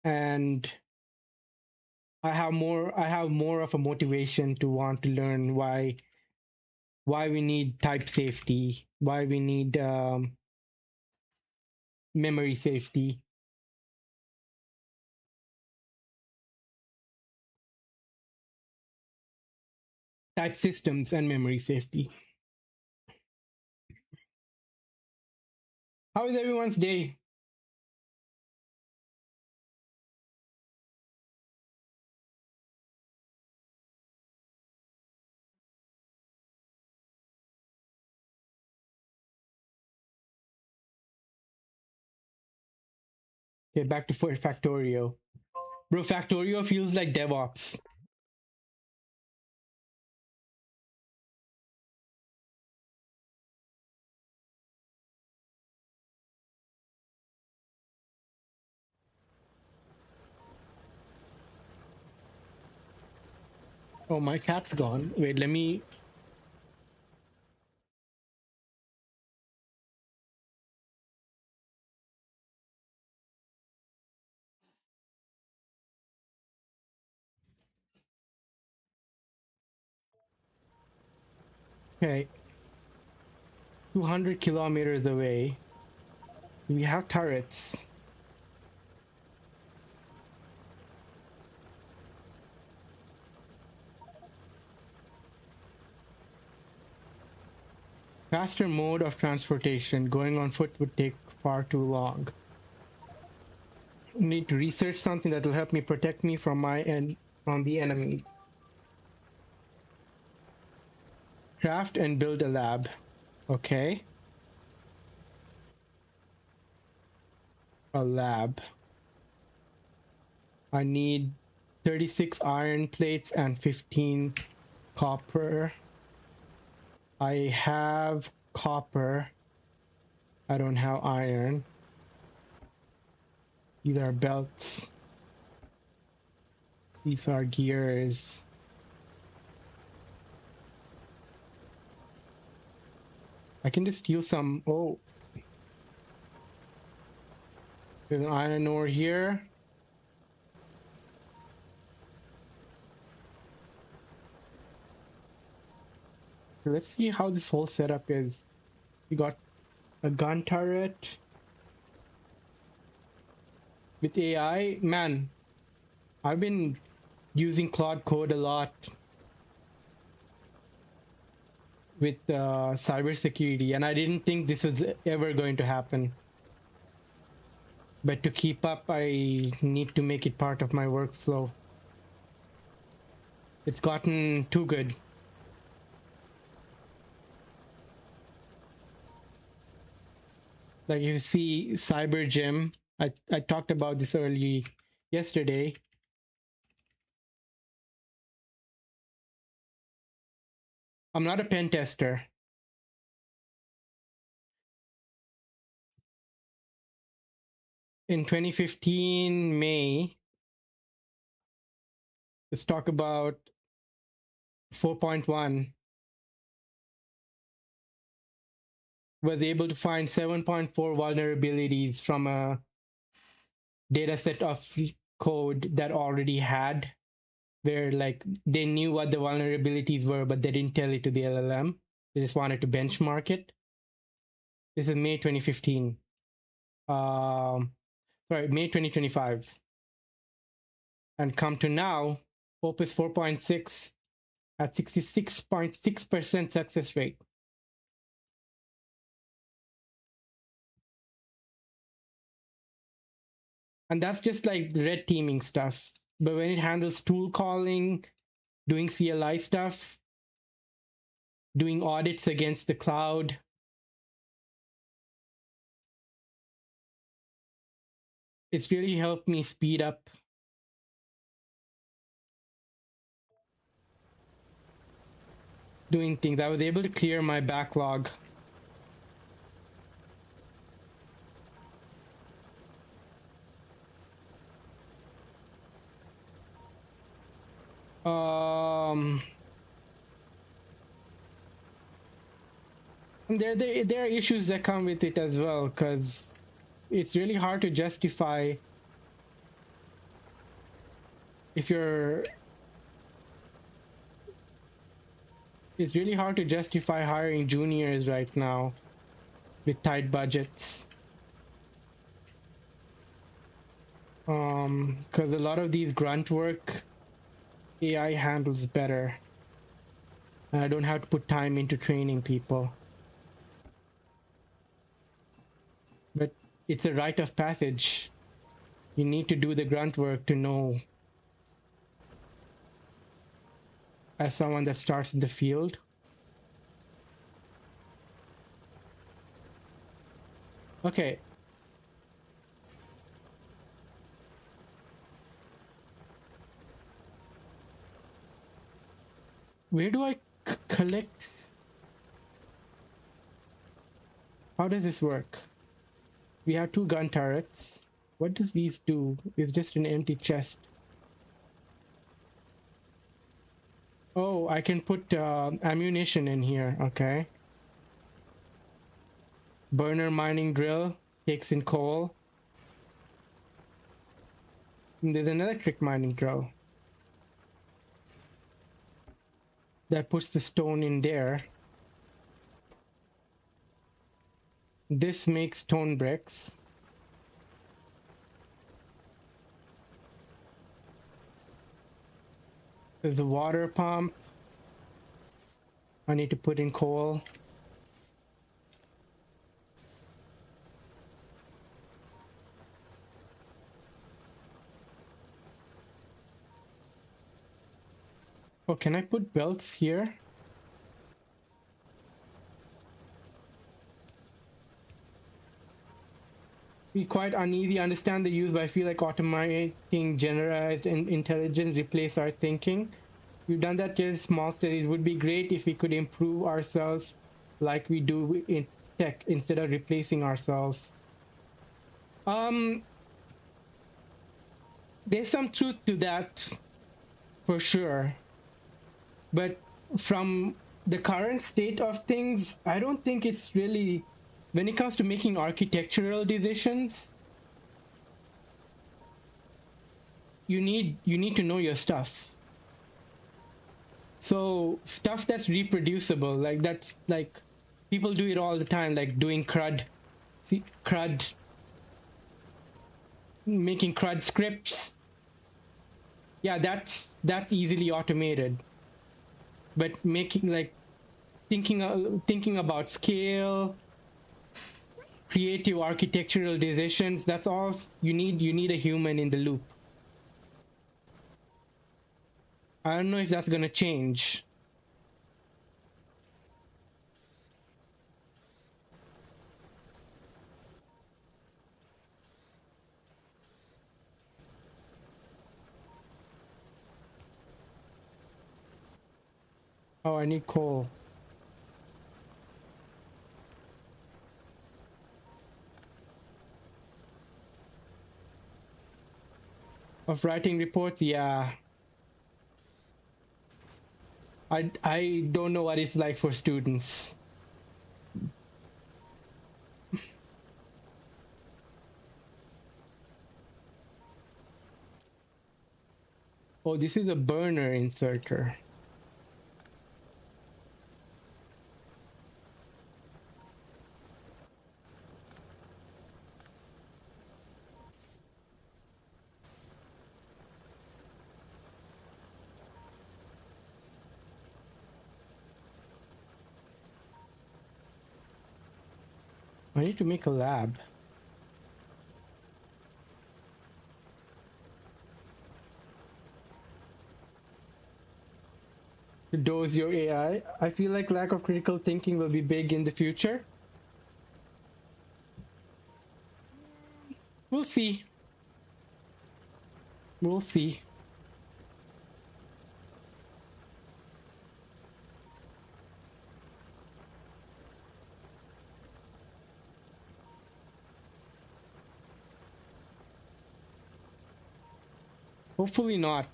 And I have more of a motivation to want to learn why we need type safety, why we need memory safety. Type systems and memory safety. How is everyone's day? Okay, back to Factorio. Bro, Factorio feels like DevOps. Oh, my cat's gone. Wait, let me. Okay, 200 kilometers away. We have turrets. Faster mode of transportation. Going on foot would take far too long. Need to research something that will help me protect me from the enemy. Craft and build a lab. Okay. A lab. I need 36 iron plates and 15 copper. I have copper. I don't have iron. These are belts. These are gears. I can just steal some. Oh. There's an iron ore here. Let's see how this whole setup is. We got a gun turret. with AI, man, I've been using Claude Code a lot with cybersecurity, and I didn't think this was ever going to happen. But to keep up, I need to make it part of my workflow. It's gotten too good. Like you see Cyber Gym, I talked about this early yesterday. I'm not a pen tester. In 2015 May, let's talk about 4.1, was able to find 7.4 vulnerabilities from a data set of code that already had, where like they knew what the vulnerabilities were, but they didn't tell it to the LLM. They just wanted to benchmark it. This is May 2015. May 2025. And come to now, Opus 4.6 at 66.6% success rate. And that's just like red teaming stuff. But when it handles tool calling, doing CLI stuff, doing audits against the cloud, it's really helped me speed up doing things. I was able to clear my backlog. There are issues that come with it as well, because it's really hard to justify if you're. It's really hard to justify hiring juniors right now with tight budgets. Because a lot of these grunt work AI handles better. And I don't have to put time into training people. But it's a rite of passage. You need to do the grunt work to know, as someone that starts in the field. Okay. Where do I collect? How does this work? We have 2 gun turrets. What does these do? It's just an empty chest. Oh, I can put ammunition in here. Okay. Burner mining drill takes in coal. And there's an electric mining drill that puts the stone in there. This makes stone bricks. There's a water pump. I need to put in coal. Oh, can I put belts here? Be quite uneasy. Understand the use, but I feel like automating generalized and intelligence replace our thinking. We've done that in small studies. It would be great if we could improve ourselves like we do in tech instead of replacing ourselves. There's some truth to that for sure. But from the current state of things, I don't think it's really, when it comes to making architectural decisions, you need to know your stuff. So stuff that's reproducible, like that's like people do it all the time, like doing CRUD. See, CRUD. making CRUD scripts, yeah, that's easily automated. But making like thinking about scale, creative architectural decisions, that's all you need a human in the loop. I don't know if that's going to change. Oh, I need coal. Of writing reports, yeah. I don't know what it's like for students. Oh, this is a burner inserter. I need to make a lab. To dose your AI. I feel like lack of critical thinking will be big in the future. We'll see. We'll see. Hopefully not.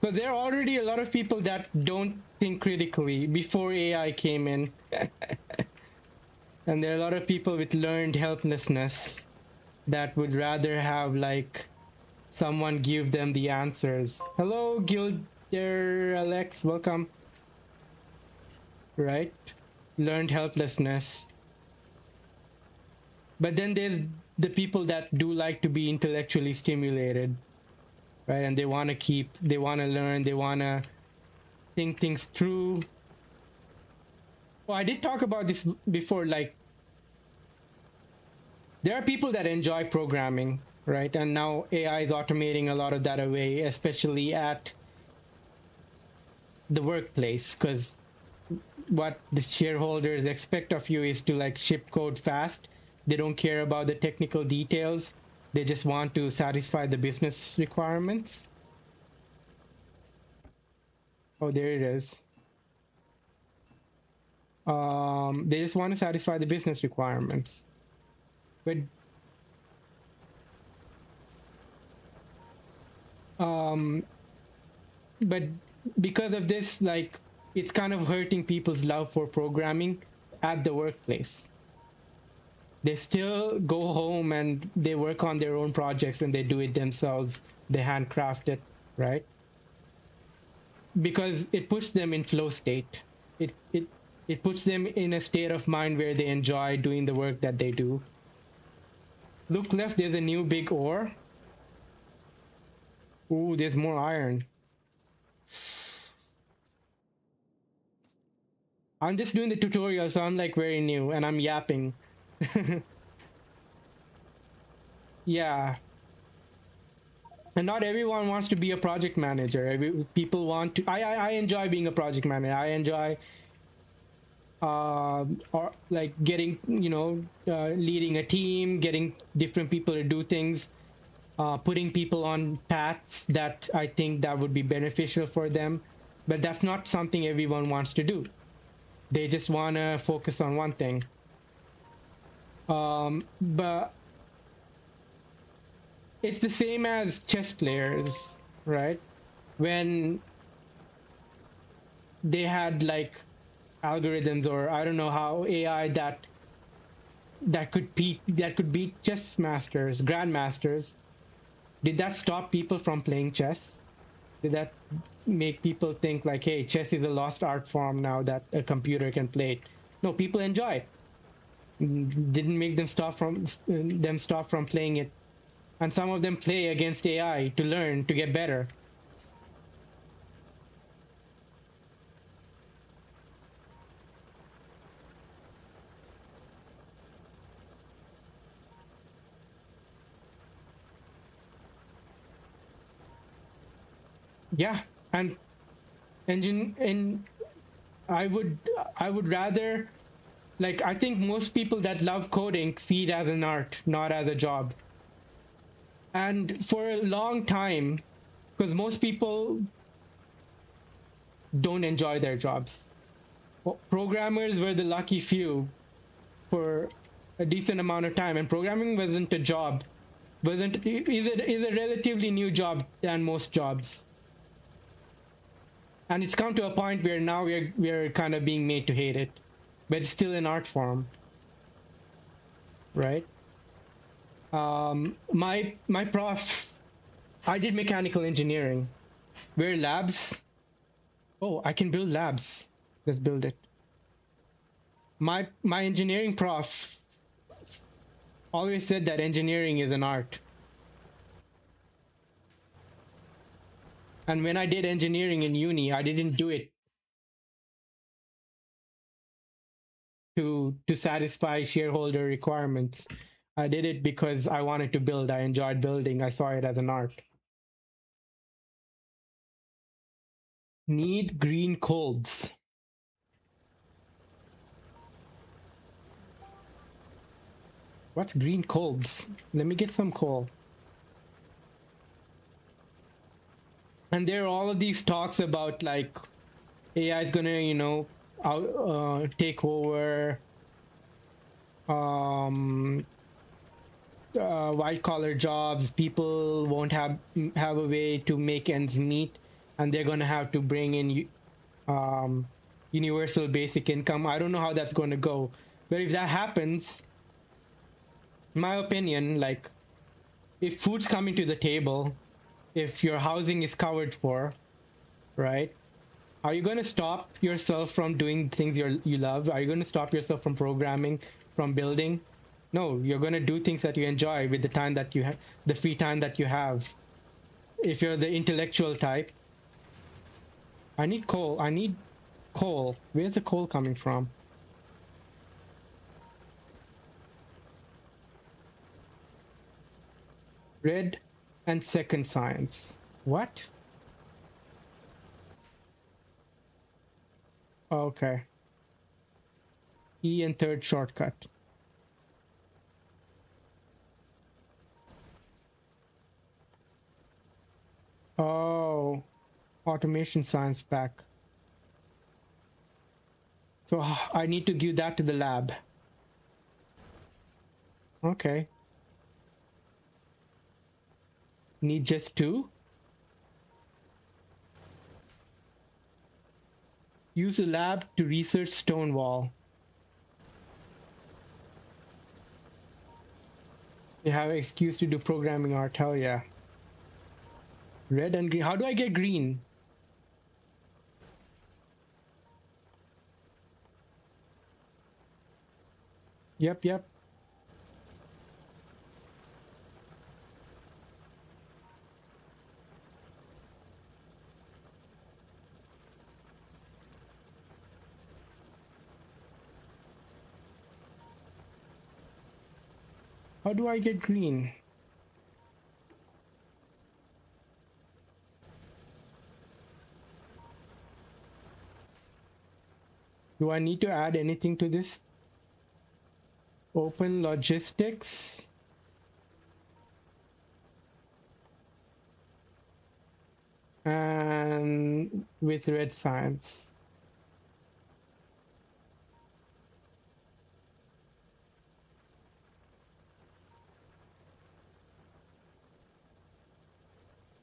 But there are already a lot of people that don't think critically before AI came in. And there are a lot of people with learned helplessness that would rather have like someone give them the answers. Hello, Gilder Alex, welcome. Right? Learned helplessness. But then there's the people that do like to be intellectually stimulated, right? And they want to learn, they want to think things through. Well, I did talk about this before, like there are people that enjoy programming, right? And now AI is automating a lot of that away, especially at the workplace, because what the shareholders expect of you is to like ship code fast. They don't care about the technical details. They just want to satisfy the business requirements. Oh, there it is. They just want to satisfy the business requirements. But but because of this, like it's kind of hurting people's love for programming at the workplace. They still go home and they work on their own projects and they do it themselves. They handcraft it, right? Because it puts them in flow state. It puts them in a state of mind where they enjoy doing the work that they do. Look left, there's a new big ore. Ooh, there's more iron. I'm just doing the tutorial, so I'm like very new and I'm yapping. Yeah. And not everyone wants to be a project manager. People want to. I enjoy being a project manager. I enjoy or like getting leading a team, getting different people to do things, putting people on paths that I think that would be beneficial for them. But that's not something everyone wants to do. They just want to focus on one thing. But it's the same as chess players, right? When they had like algorithms, or I don't know how AI that could beat chess masters, grandmasters. Did that stop people from playing chess? Did that make people think like, hey, chess is a lost art form now that a computer can play it? No, people enjoy it. Didn't make them stop from playing it. and some of them play against AI to learn, to get better. Yeah, and engine in I would I would rather, like, I think most people that love coding see it as an art, not as a job. And for a long time, because most people don't enjoy their jobs, programmers were the lucky few for a decent amount of time, and programming wasn't a job, wasn't is a relatively new job than most jobs. And it's come to a point where now we're kind of being made to hate it, but it's still an art form, right? My prof, I did mechanical engineering. We're labs. Oh, I can build labs. Let's build it. My engineering prof always said that engineering is an art. And when I did engineering in uni, I didn't do it to satisfy shareholder requirements. I did it because I wanted to build. I enjoyed building. I saw it as an art. Need green colbs. What's green colbs? Let me get some coal. And there are all of these talks about, like, AI is gonna, take over white collar jobs. People won't have a way to make ends meet, and they're gonna have to bring in universal basic income. I don't know how that's going to go, but if that happens, in my opinion, like, if food's coming to the table, if your housing is covered for, right? Are you going to stop yourself from doing things you love? Are you going to stop yourself from programming, from building? No, you're going to do things that you enjoy with the time that you have, the free time that you have. If you're the intellectual type. I need coal. I need coal. Where's the coal coming from? Red and second science. What? Okay. E and third shortcut. Oh, automation science back. So I need to give that to the lab. Okay. Need just two? Use the lab to research Stonewall. You have an excuse to do programming art. Hell yeah. Red and green. How do I get green? Yep. How do I get green? Do I need to add anything to this? Open logistics. And with red science.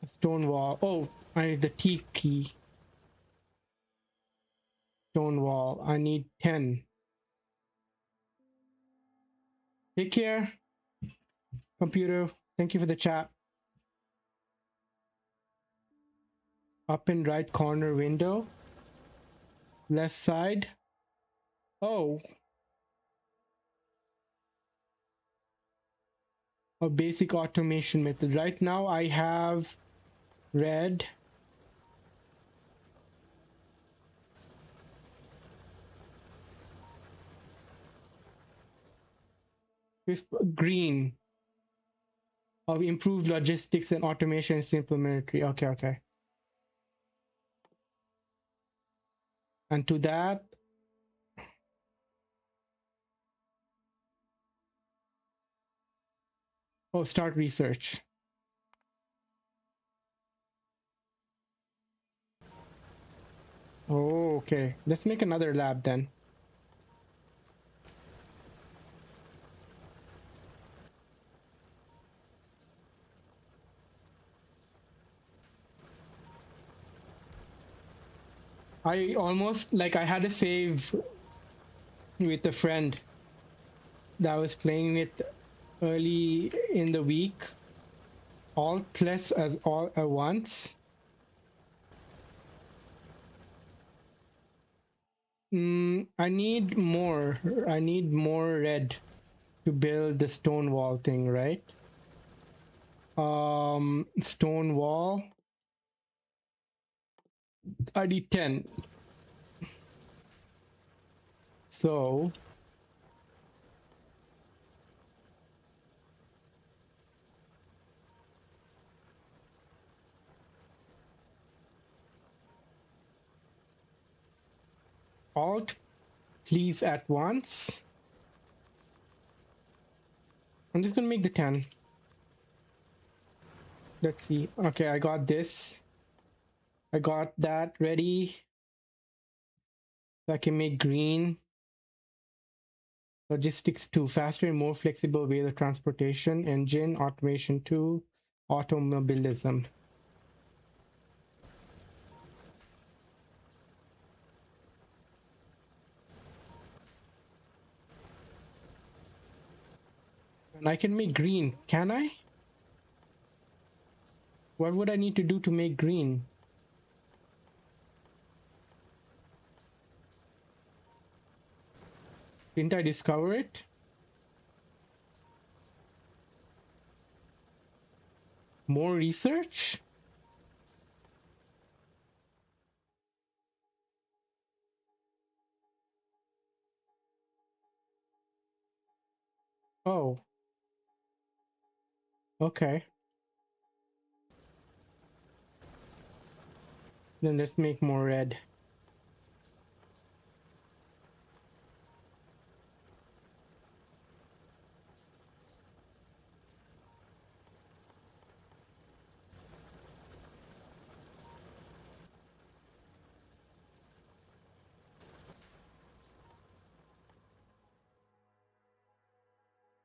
Stonewall. Oh, I need the T key. Stonewall. I need 10. Take care, computer. Thank you for the chat. Up in right corner window. Left side. Oh. a basic automation method. Right now I have red, with green of improved logistics and automation is implementary. Okay. And to that, oh, start research. Oh, okay. Let's make another lab then. I almost, like, I had a save with a friend that I was playing with early in the week. Alt plus as all at once. I need more. I need more red to build the stone wall thing, right? Stone wall. I need 10. So alt please at once. I'm just gonna make the 10. Let's see. Okay, I got this. I got that ready. So I can make green. Logistics 2, faster and more flexible way of transportation. Engine, automation 2, automobilism. And I can make green, can I? What would I need to do to make green? Didn't I discover it? More research? Oh. Okay. Then let's make more red.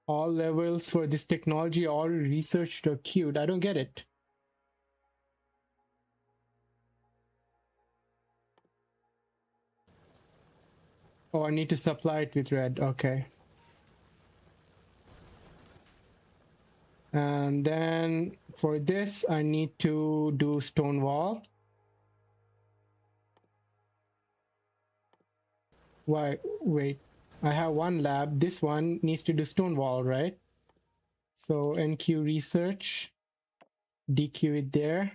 All levels for this technology are researched or queued. I don't get it. Oh, I need to supply it with red. Okay. And then for this, I need to do stone wall. Why? Wait. I have one lab. This one needs to do stone wall, right? So NQ research, DQ it there.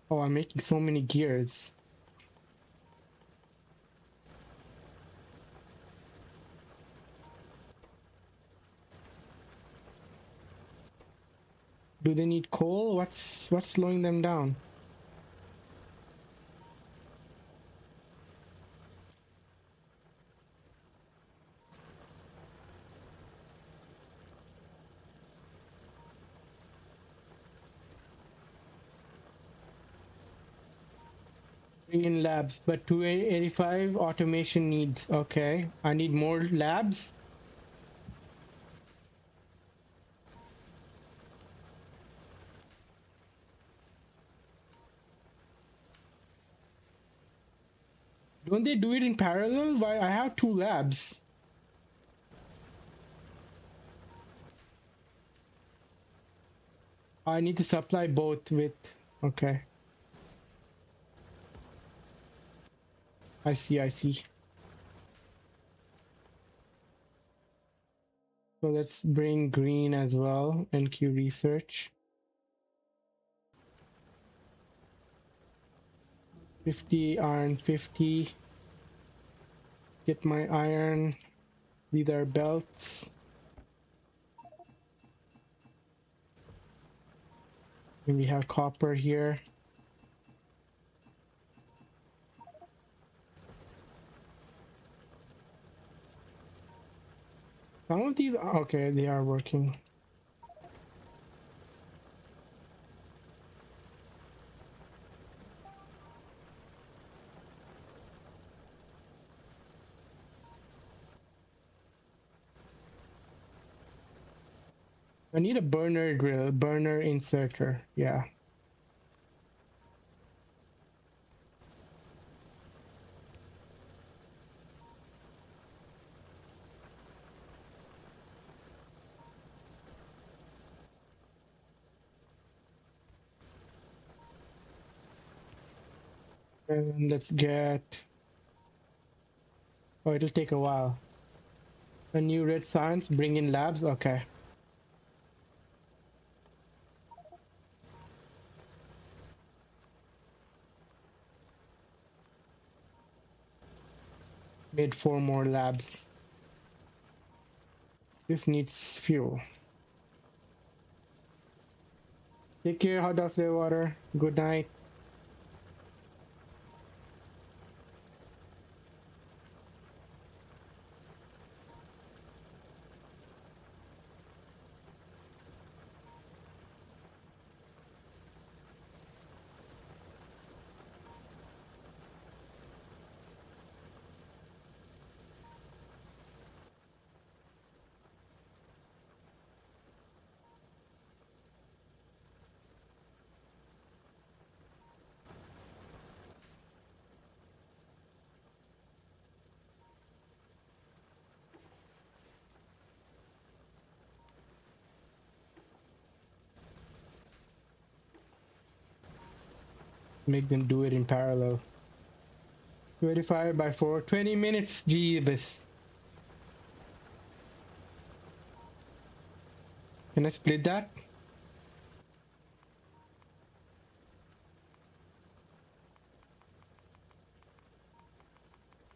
Oh, I'm making so many gears. Do they need coal? What's slowing them down? Bring in labs, but 285 automation needs. Okay, I need more labs. Don't they do it in parallel? Why, I have 2 labs. I need to supply both with. Okay. I see, I see. So let's bring green as well. NQ research. 50 iron, 50. Get my iron. These are belts. And we have copper here. Some of these, okay, they are working. I need a burner drill, burner inserter. Yeah. And let's get, oh, it'll take a while. A new red science, bring in labs. Okay. Made 4 more labs. This needs fuel. Take care, hot dog flavor water. Good night. Make them do it in parallel. 25 by 4, 20 minutes. Jeebus. Can I split that?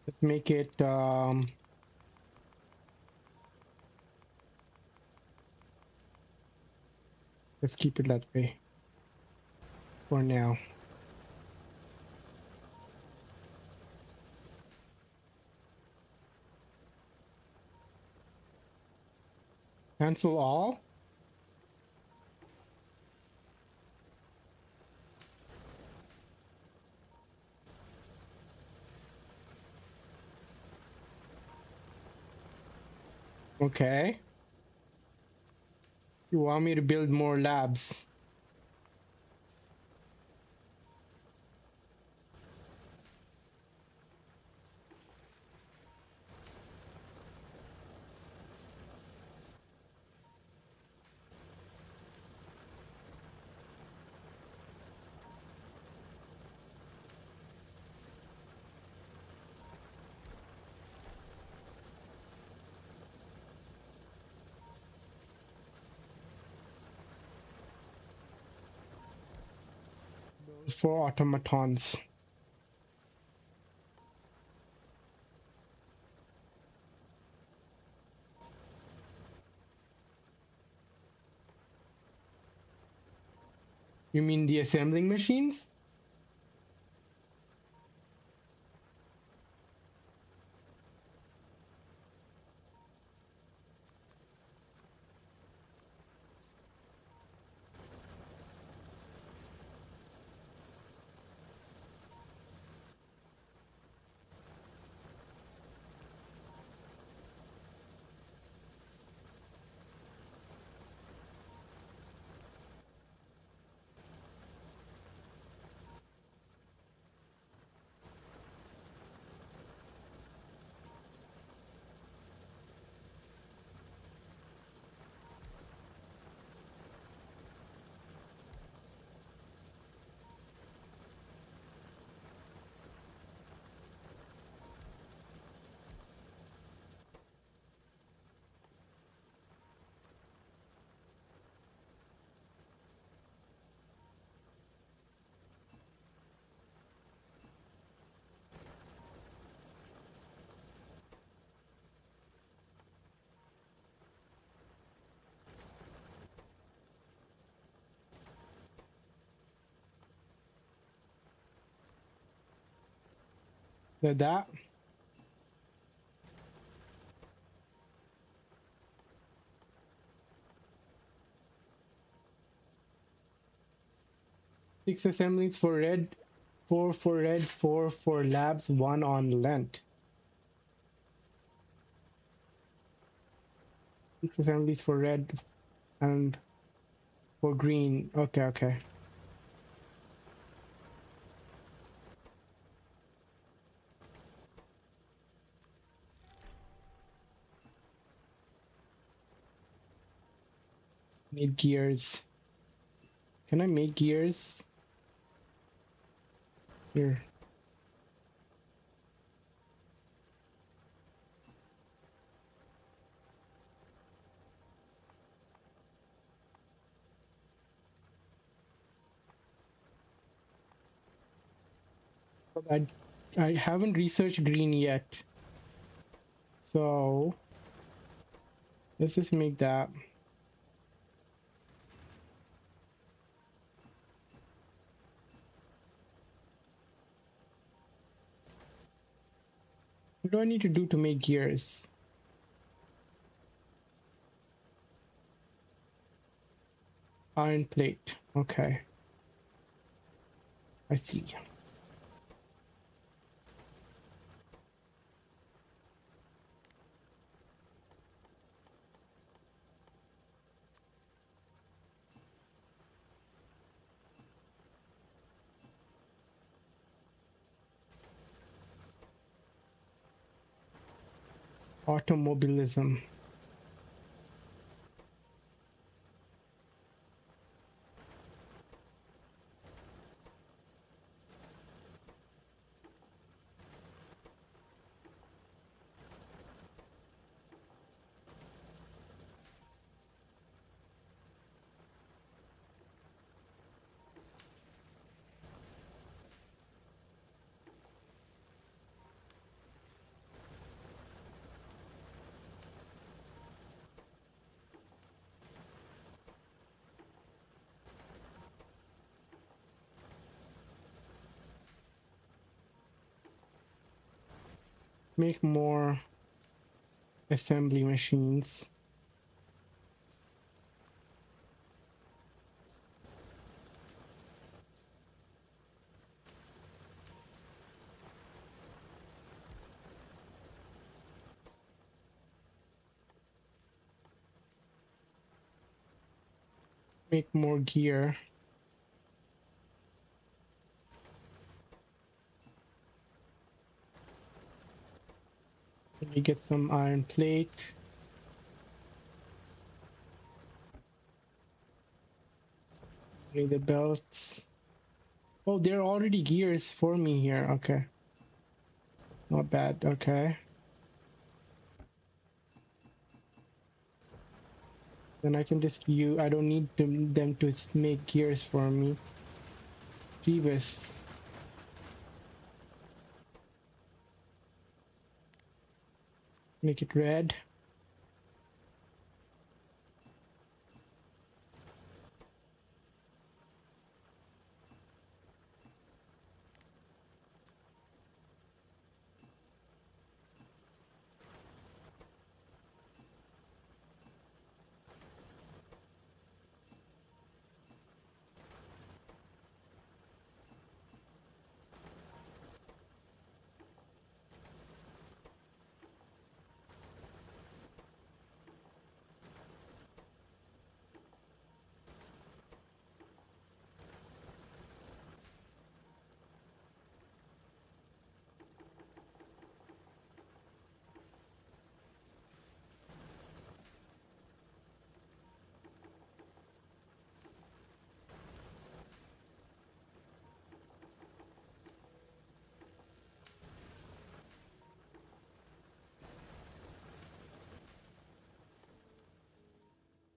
Let's make it let's keep it that way for now. Cancel all. Okay. You want me to build more labs? For automatons. You mean the assembling machines? Like that. Six assemblies for red, four for red, four for labs, one on lent. Six assemblies for red and for green. Okay, okay. Need gears. Can I make gears? Here. I haven't researched green yet. So let's just make that. What do I need to do to make gears? Iron plate. Okay. I see. Automobilism. Make more assembly machines. Make more gear. Let me get some iron plate. Need the belts. Oh, there are already gears for me here. Okay. Not bad. Okay. Then I can just use, I don't need them to make gears for me. Jeebus. Make it red.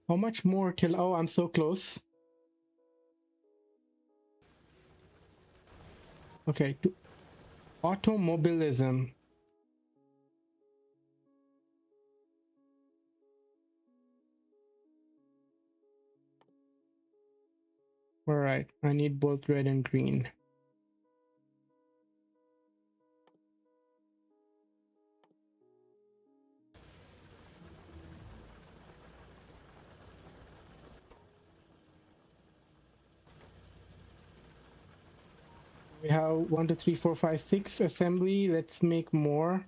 How much more till, oh, I'm so close. Okay, to automobilism. All right, I need both red and green. We have 1, 2, 3, 4, 5, 6 assembly. Let's make more.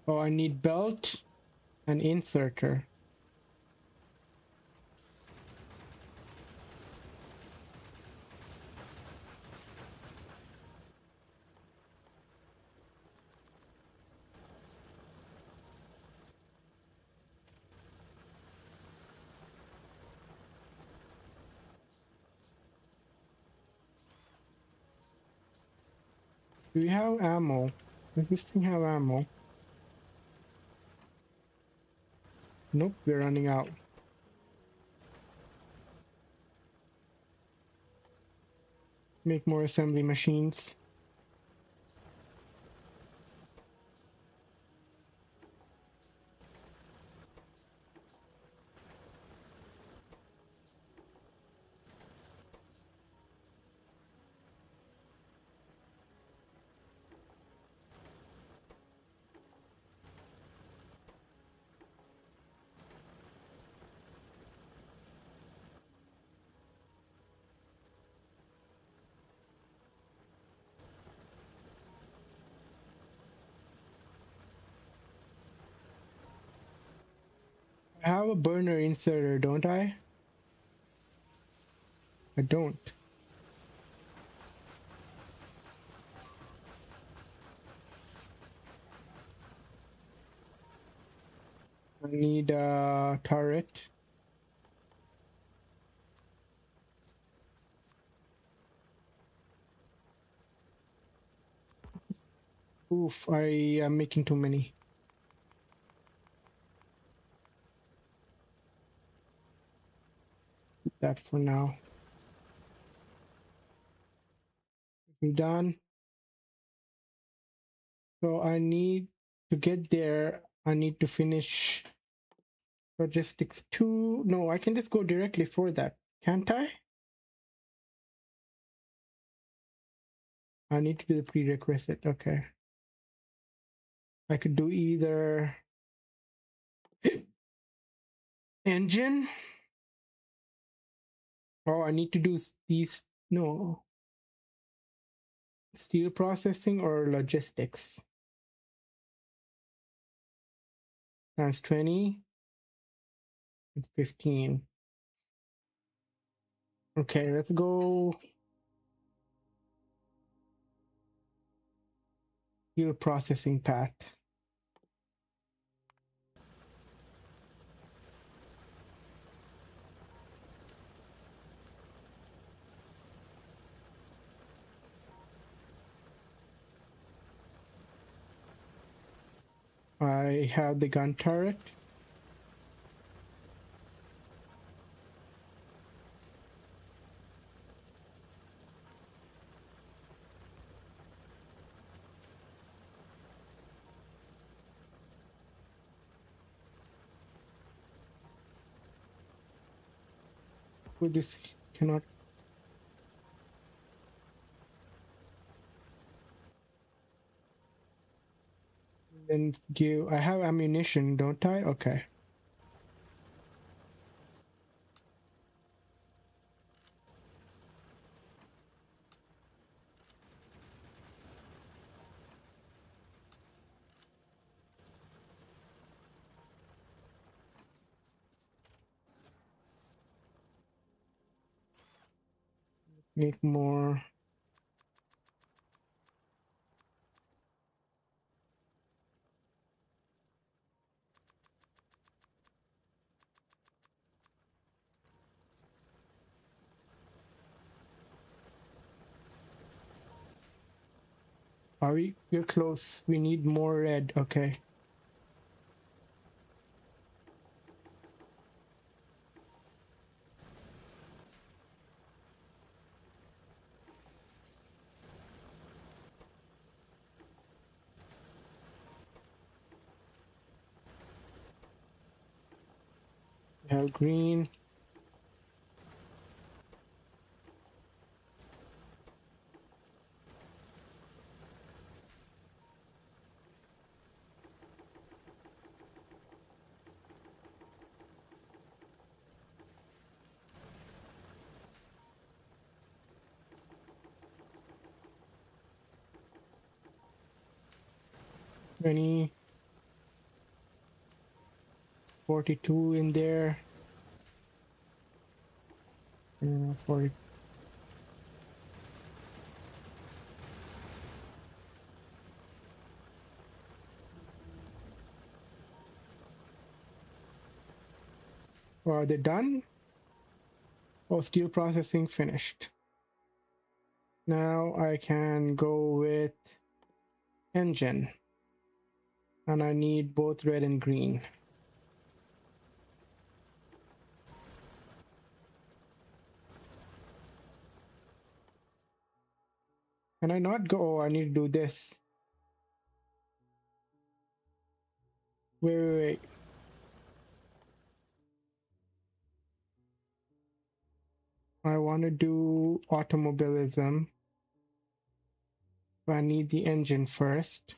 Oh, I need belt and inserter. Do we have ammo? Does this thing have ammo? Nope, we're running out. Make more assembly machines. I have a burner inserter, don't I? I don't. I need a turret. Oof, I am making too many. Keep that for now. I'm done. So I need to get there. I need to finish logistics 2. No, I can just go directly for that, can't I? I need to do the prerequisite. Okay. I could do either engine. Oh, I need to do these. No. Steel processing or logistics. Times 20. 15. Okay, let's go steel processing path. I have the gun turret. With this cannot. Then give. I have ammunition, don't I? Okay. Make more. Are we? We're close. We need more red. Okay. We have green. 20, 42 in there. 40. Are they done? Oh, steel processing finished. Now I can go with engine. And I need both red and green. Can I not go? Oh, I need to do this. Wait. I want to do automobilism. I need the engine first.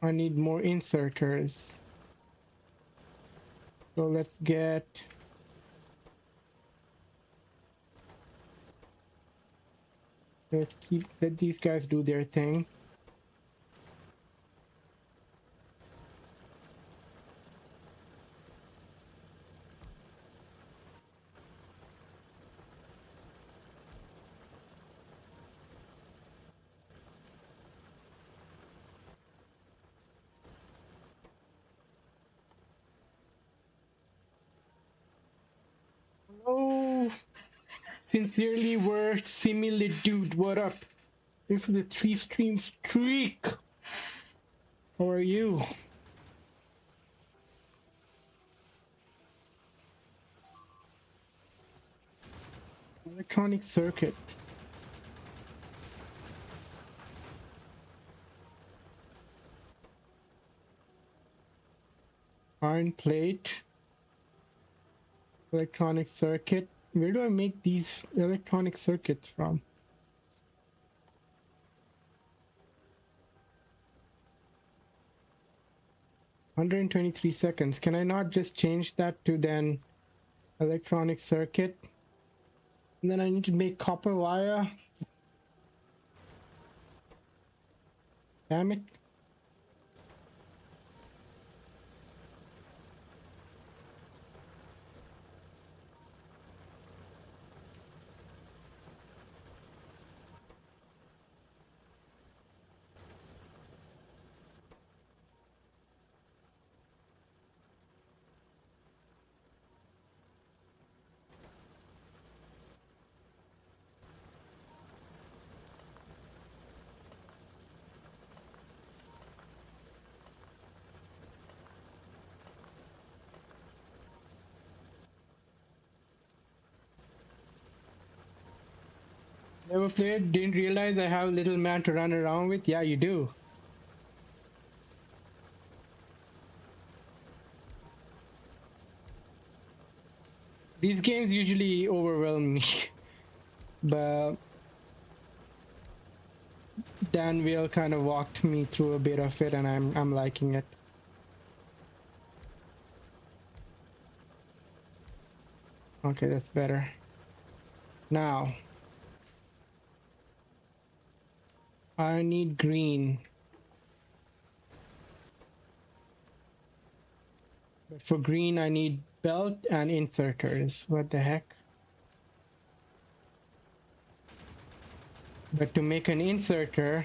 I need more inserters. So let's get... let these guys do their thing. Hello, sincerely, we're Simile Dude. What up? Thanks for the 3-stream streak. How are you? Electronic circuit. Iron plate. Electronic circuit. Where do I make these electronic circuits from? $123. Can I not just change that to then electronic circuit? And then I need to make copper wire. Damn it. Never played, didn't realize I have a little man to run around with. Yeah, you do. These games usually overwhelm me, but Danville kind of walked me through a bit of it, and I'm liking it. Okay, that's better. Now, I need green. But for green, I need belt and inserters. What the heck? But to make an inserter,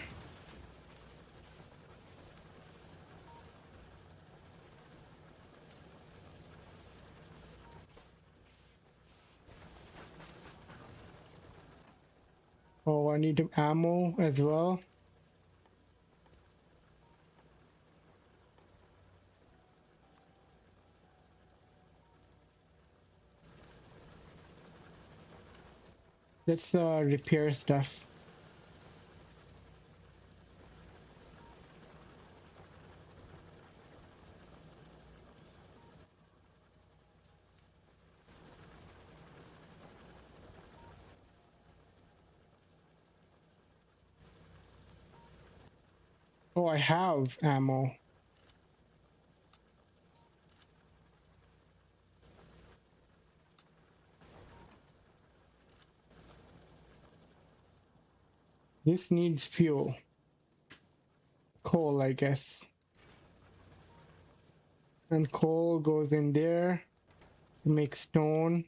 oh, I need ammo as well. Let's repair stuff. Oh, I have ammo. This needs fuel. Coal, I guess. And coal goes in there to make stone.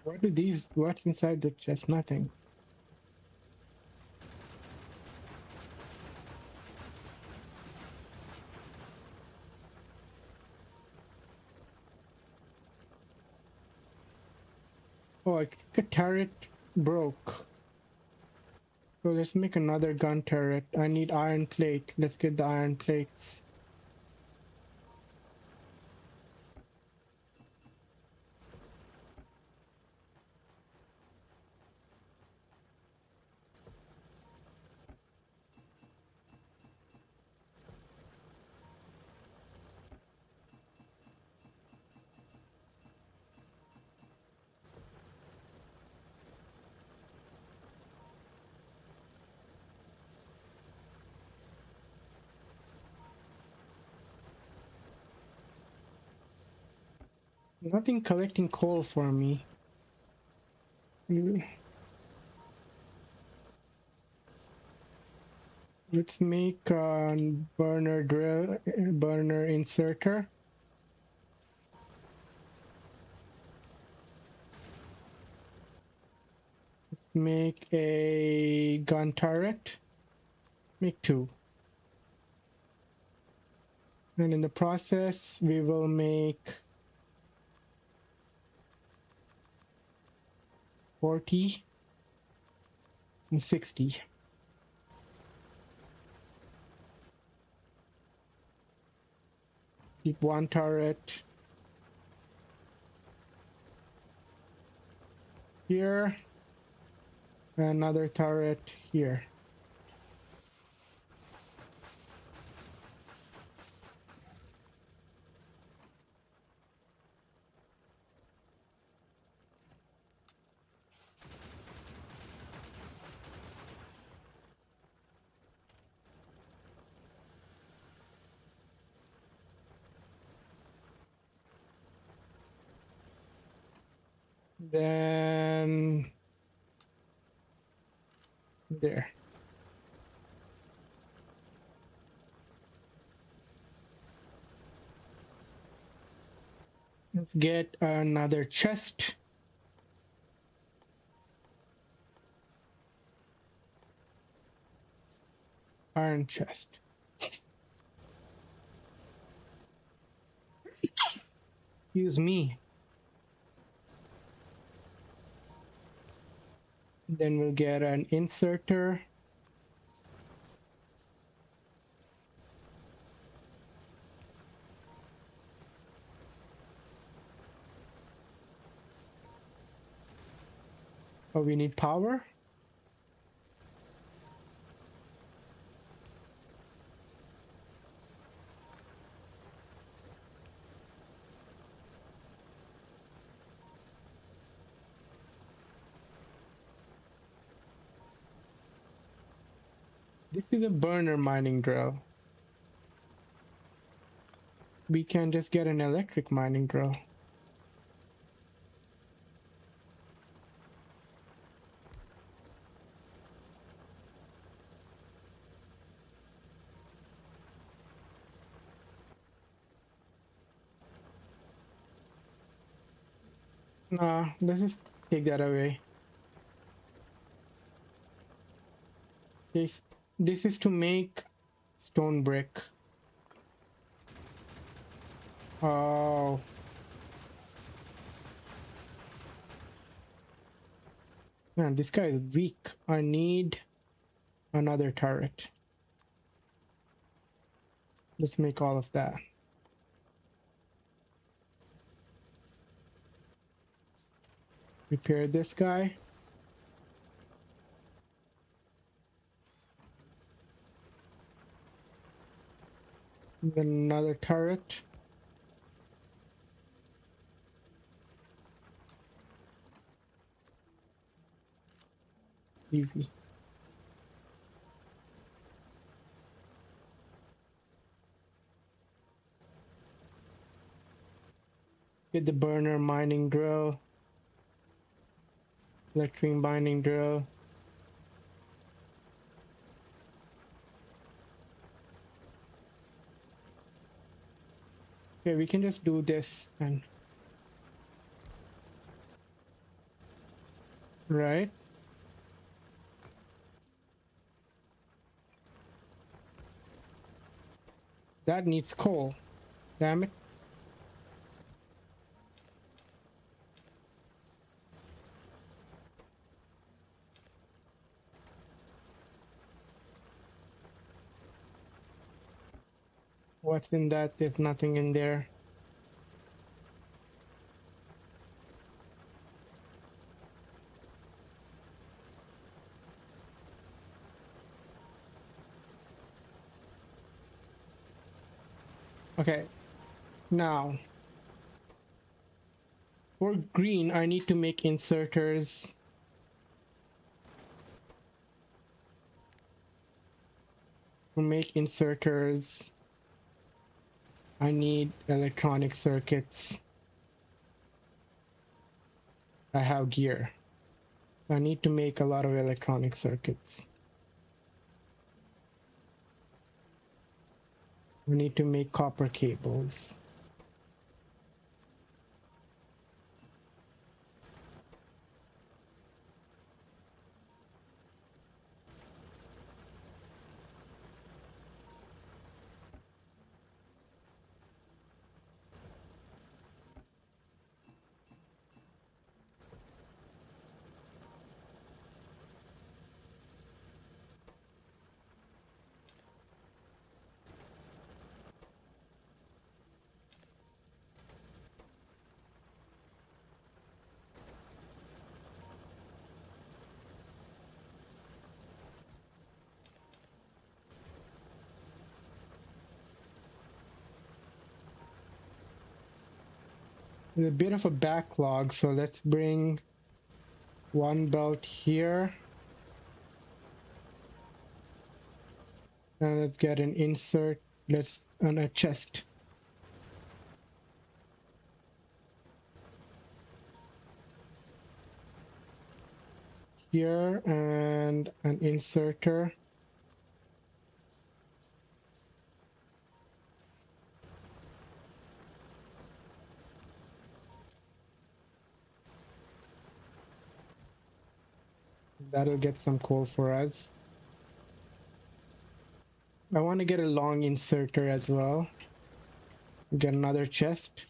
What do these, what's inside the chest? Nothing. Oh, I think a turret broke. So let's make another gun turret. I need iron plate. Let's get the iron plates. Nothing collecting coal for me. Let's make a burner drill, burner inserter. Let's make a gun turret. Make 2. And in the process, we will make 40 and 60. Keep 1 turret here, another turret here. Then there. Let's get another chest. Iron chest. Use me. Then we'll get an inserter. Oh, we need power? This is a burner mining drill. We can just get an electric mining drill. Nah, let's just take that away. This is to make stone brick. Oh. Man, this guy is weak. I need another turret. Let's make all of that. Repair this guy. Then another turret. Easy. Get the burner mining drill, electric mining drill. Okay, we can just do this and right. That needs coal. Damn it. What's in that? There's nothing in there. Okay, now for green, I need to make inserters. To make inserters, I need electronic circuits. I have gear. I need to make a lot of electronic circuits. We need to make copper cables. There's a bit of a backlog, so let's bring one belt here. And let's get an insert. Let's on a chest. Here and an inserter. That'll get some coal for us. I want to get a long inserter as well. Get another chest.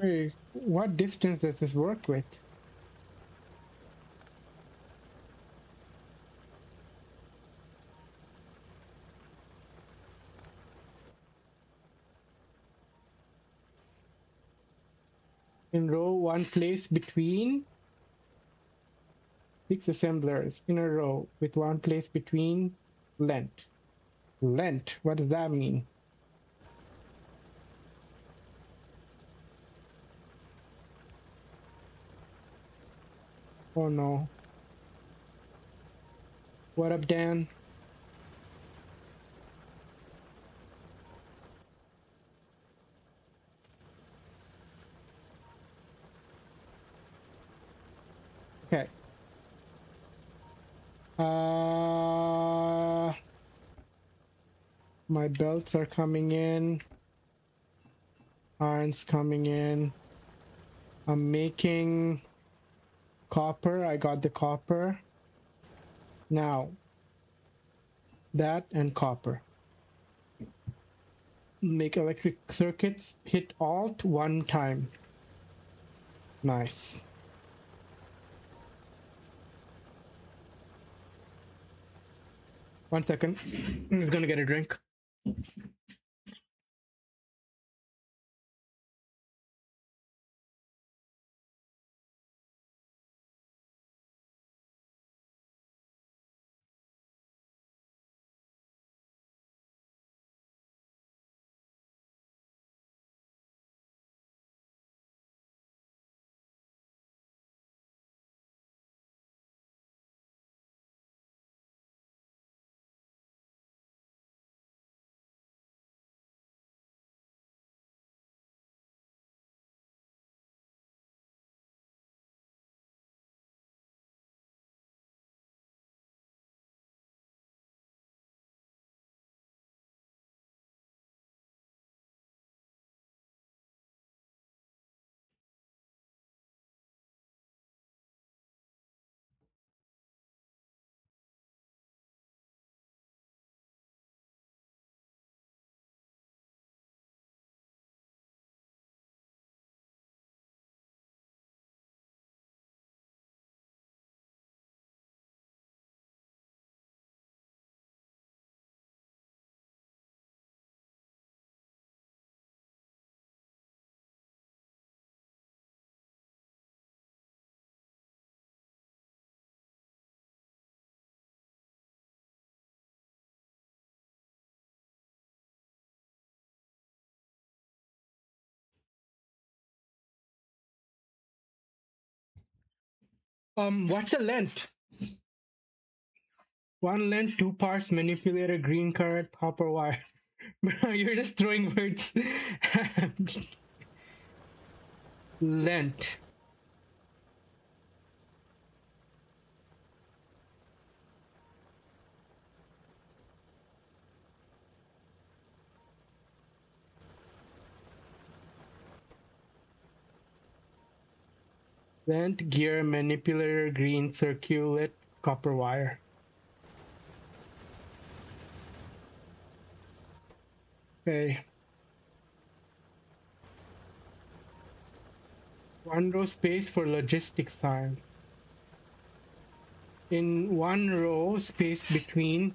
Wait, what distance does this work with? In row, one place between 6 assemblers in a row with one place between length. Length, what does that mean? Oh no. What up, Dan? Okay. My belts are coming in. Iron's coming in. I'm making copper. I got the copper. Now, that and copper. Make electric circuits. Hit Alt one time. Nice. One second. I'm just gonna get a drink. What's the length? One length, two parts, manipulator, green card, copper wire. You're just throwing words. Length. Length, gear, manipulator, green, circulate, copper wire. Okay. One row space for logistics science. In one row space between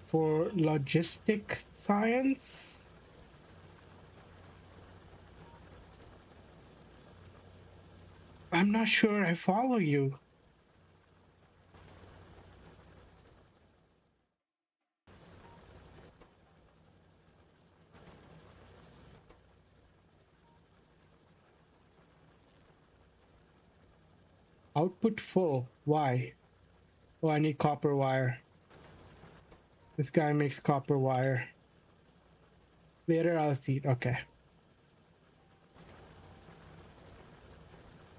for logistic science. I'm not sure I follow you. Output full. Why? Oh, I need copper wire. This guy makes copper wire. Later I'll see it. Okay.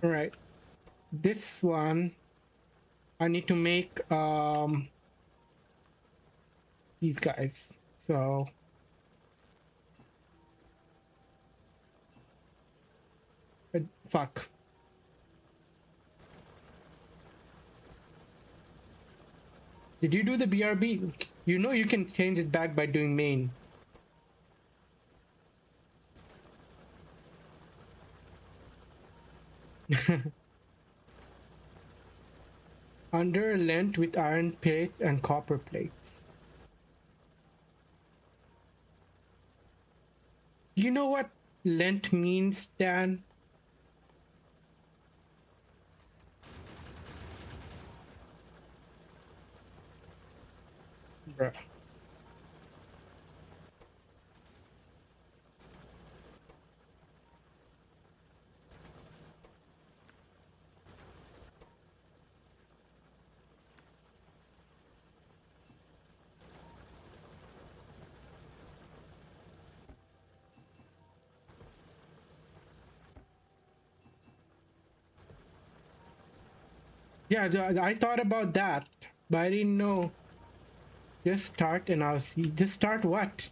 All right. This one I need to make these guys. So fuck. Did you do the BRB? You know you can change it back by doing main. Under length with iron plates and copper plates. You know what length means, Dan? Bruh. Yeah, I thought about that, but I didn't know. Just start and I'll see. Just start what?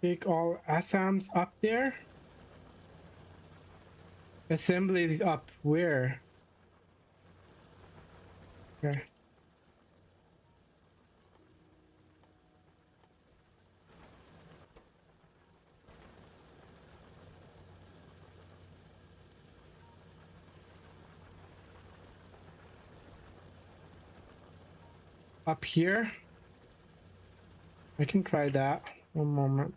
Take all Assams up there. Assembly is up where? Okay. Up here. I can try that. One moment.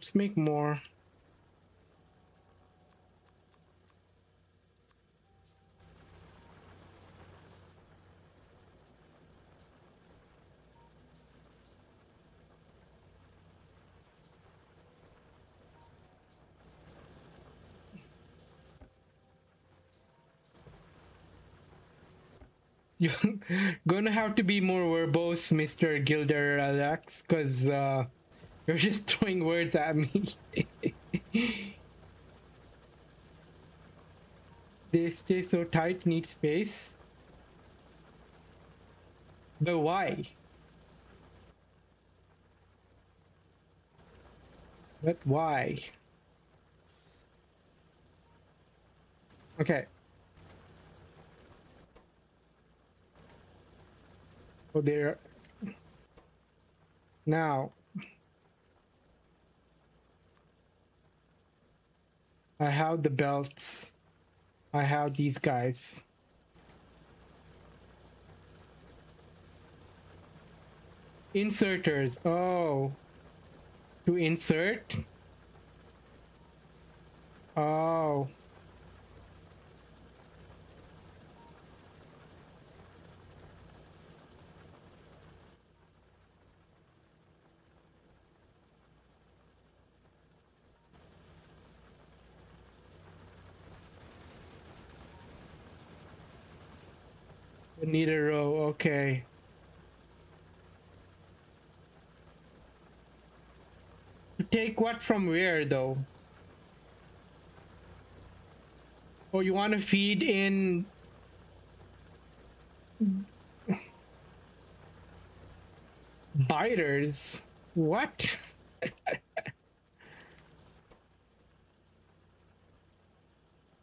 Let's make more. You're gonna have to be more verbose, Mr. Gilder Alex, because you're just throwing words at me. They stay so tight, need space. But why? But why? Okay. So there. Now I have the belts. I have these guys. Inserters. Oh, to insert. Oh, need a row. Okay. To take what from where though? Oh, you want to feed in biters? What?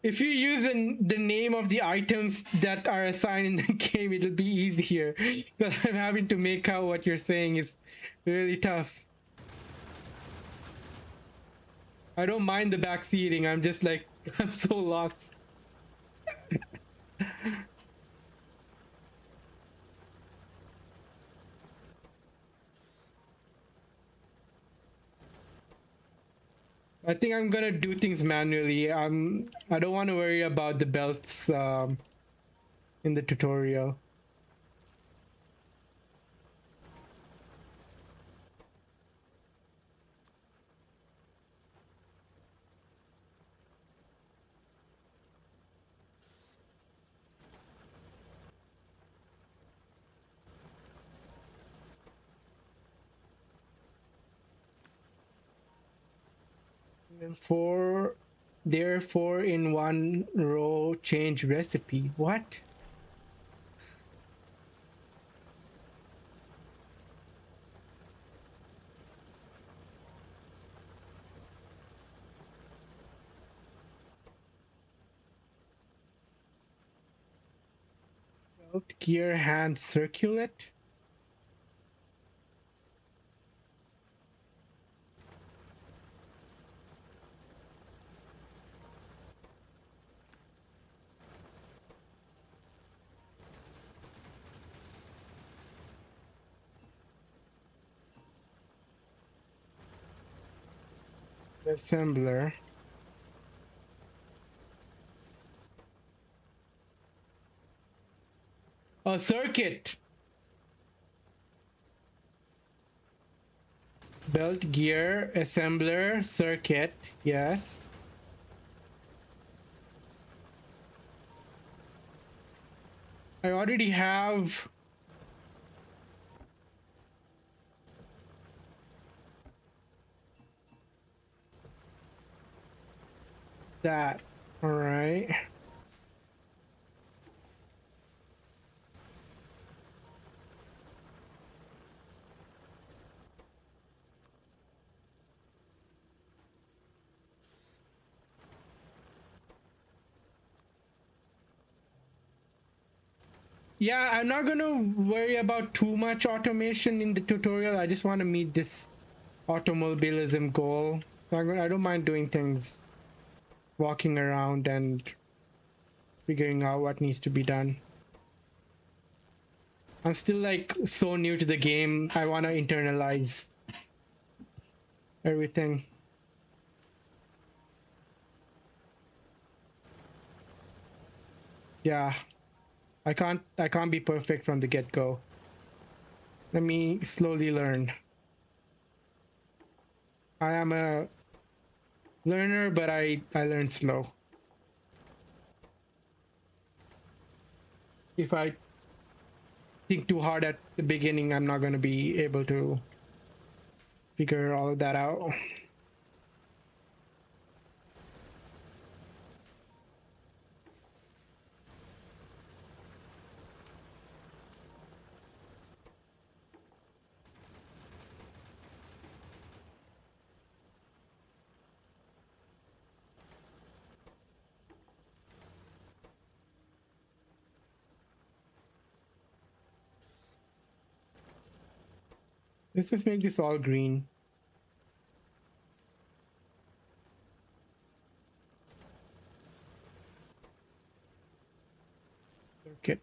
If you use the name of the items that are assigned in the game, it'll be easier. But I'm having to make out what you're saying is really tough. I don't mind the backseating. I'm just like, I'm so lost. I think I'm gonna do things manually. I don't want to worry about the belts in the tutorial. And for therefore in one row change recipe. What? Belt gear hand circulate. Assembler. A circuit. Belt gear assembler circuit. Yes. I already have that. All right. Yeah, I'm not gonna worry about too much automation in the tutorial. I just want to meet this automobilism goal. So I don't mind doing things, walking around and figuring out what needs to be done. I'm still like so new to the game. I want to internalize everything. Yeah, I can't be perfect from the get-go. Let me slowly learn. I am a learner, but I learn slow. If I think too hard at the beginning, I'm not going to be able to figure all of that out. Let's just make this all green. Circuit.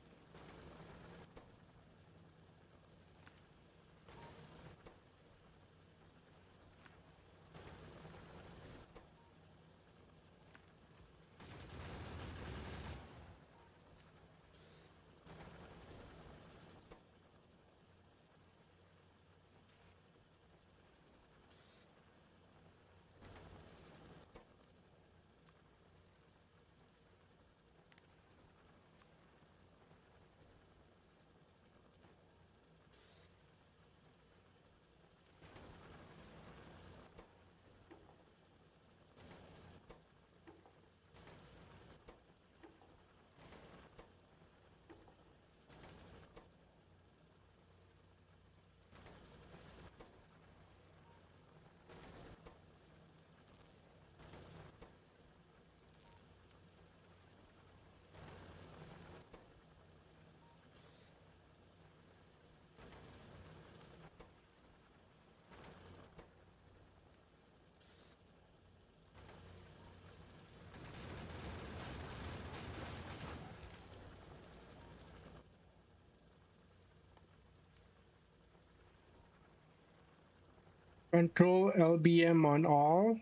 Control LBM on all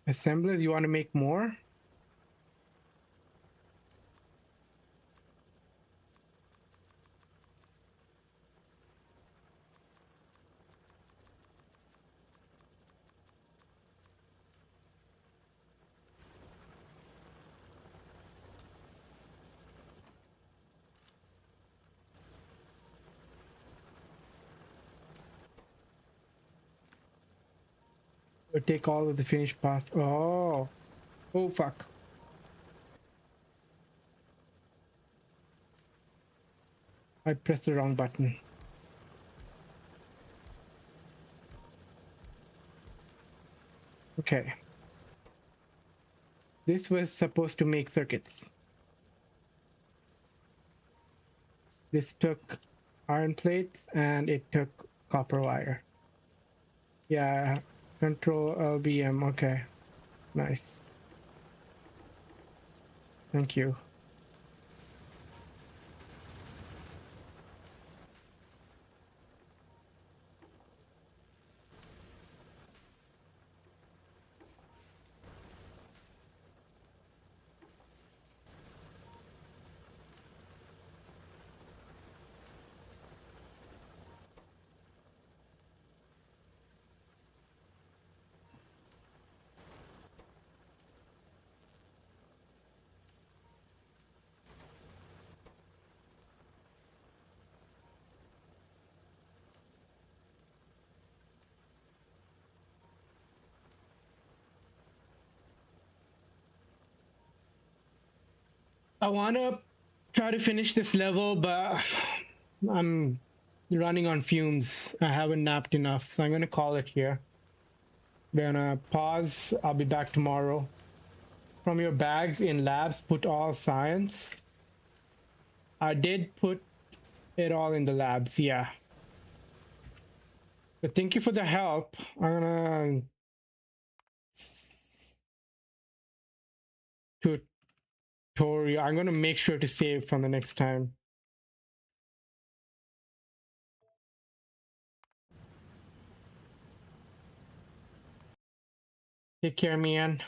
assemblers. You want to make more? Or take all of the finished parts. Oh, oh fuck! I pressed the wrong button. Okay. This was supposed to make circuits. This took iron plates and it took copper wire. Yeah, control LBM. Okay, nice. Thank you. I want to try to finish this level, but I'm running on fumes. I haven't napped enough, so I'm going to call it here. Gonna pause. I'll be back tomorrow. From your bags in labs, put all science. I did put it all in the labs, yeah. But thank you for the help. I'm gonna tutorial. I'm gonna make sure to save from the next time. Take care, man.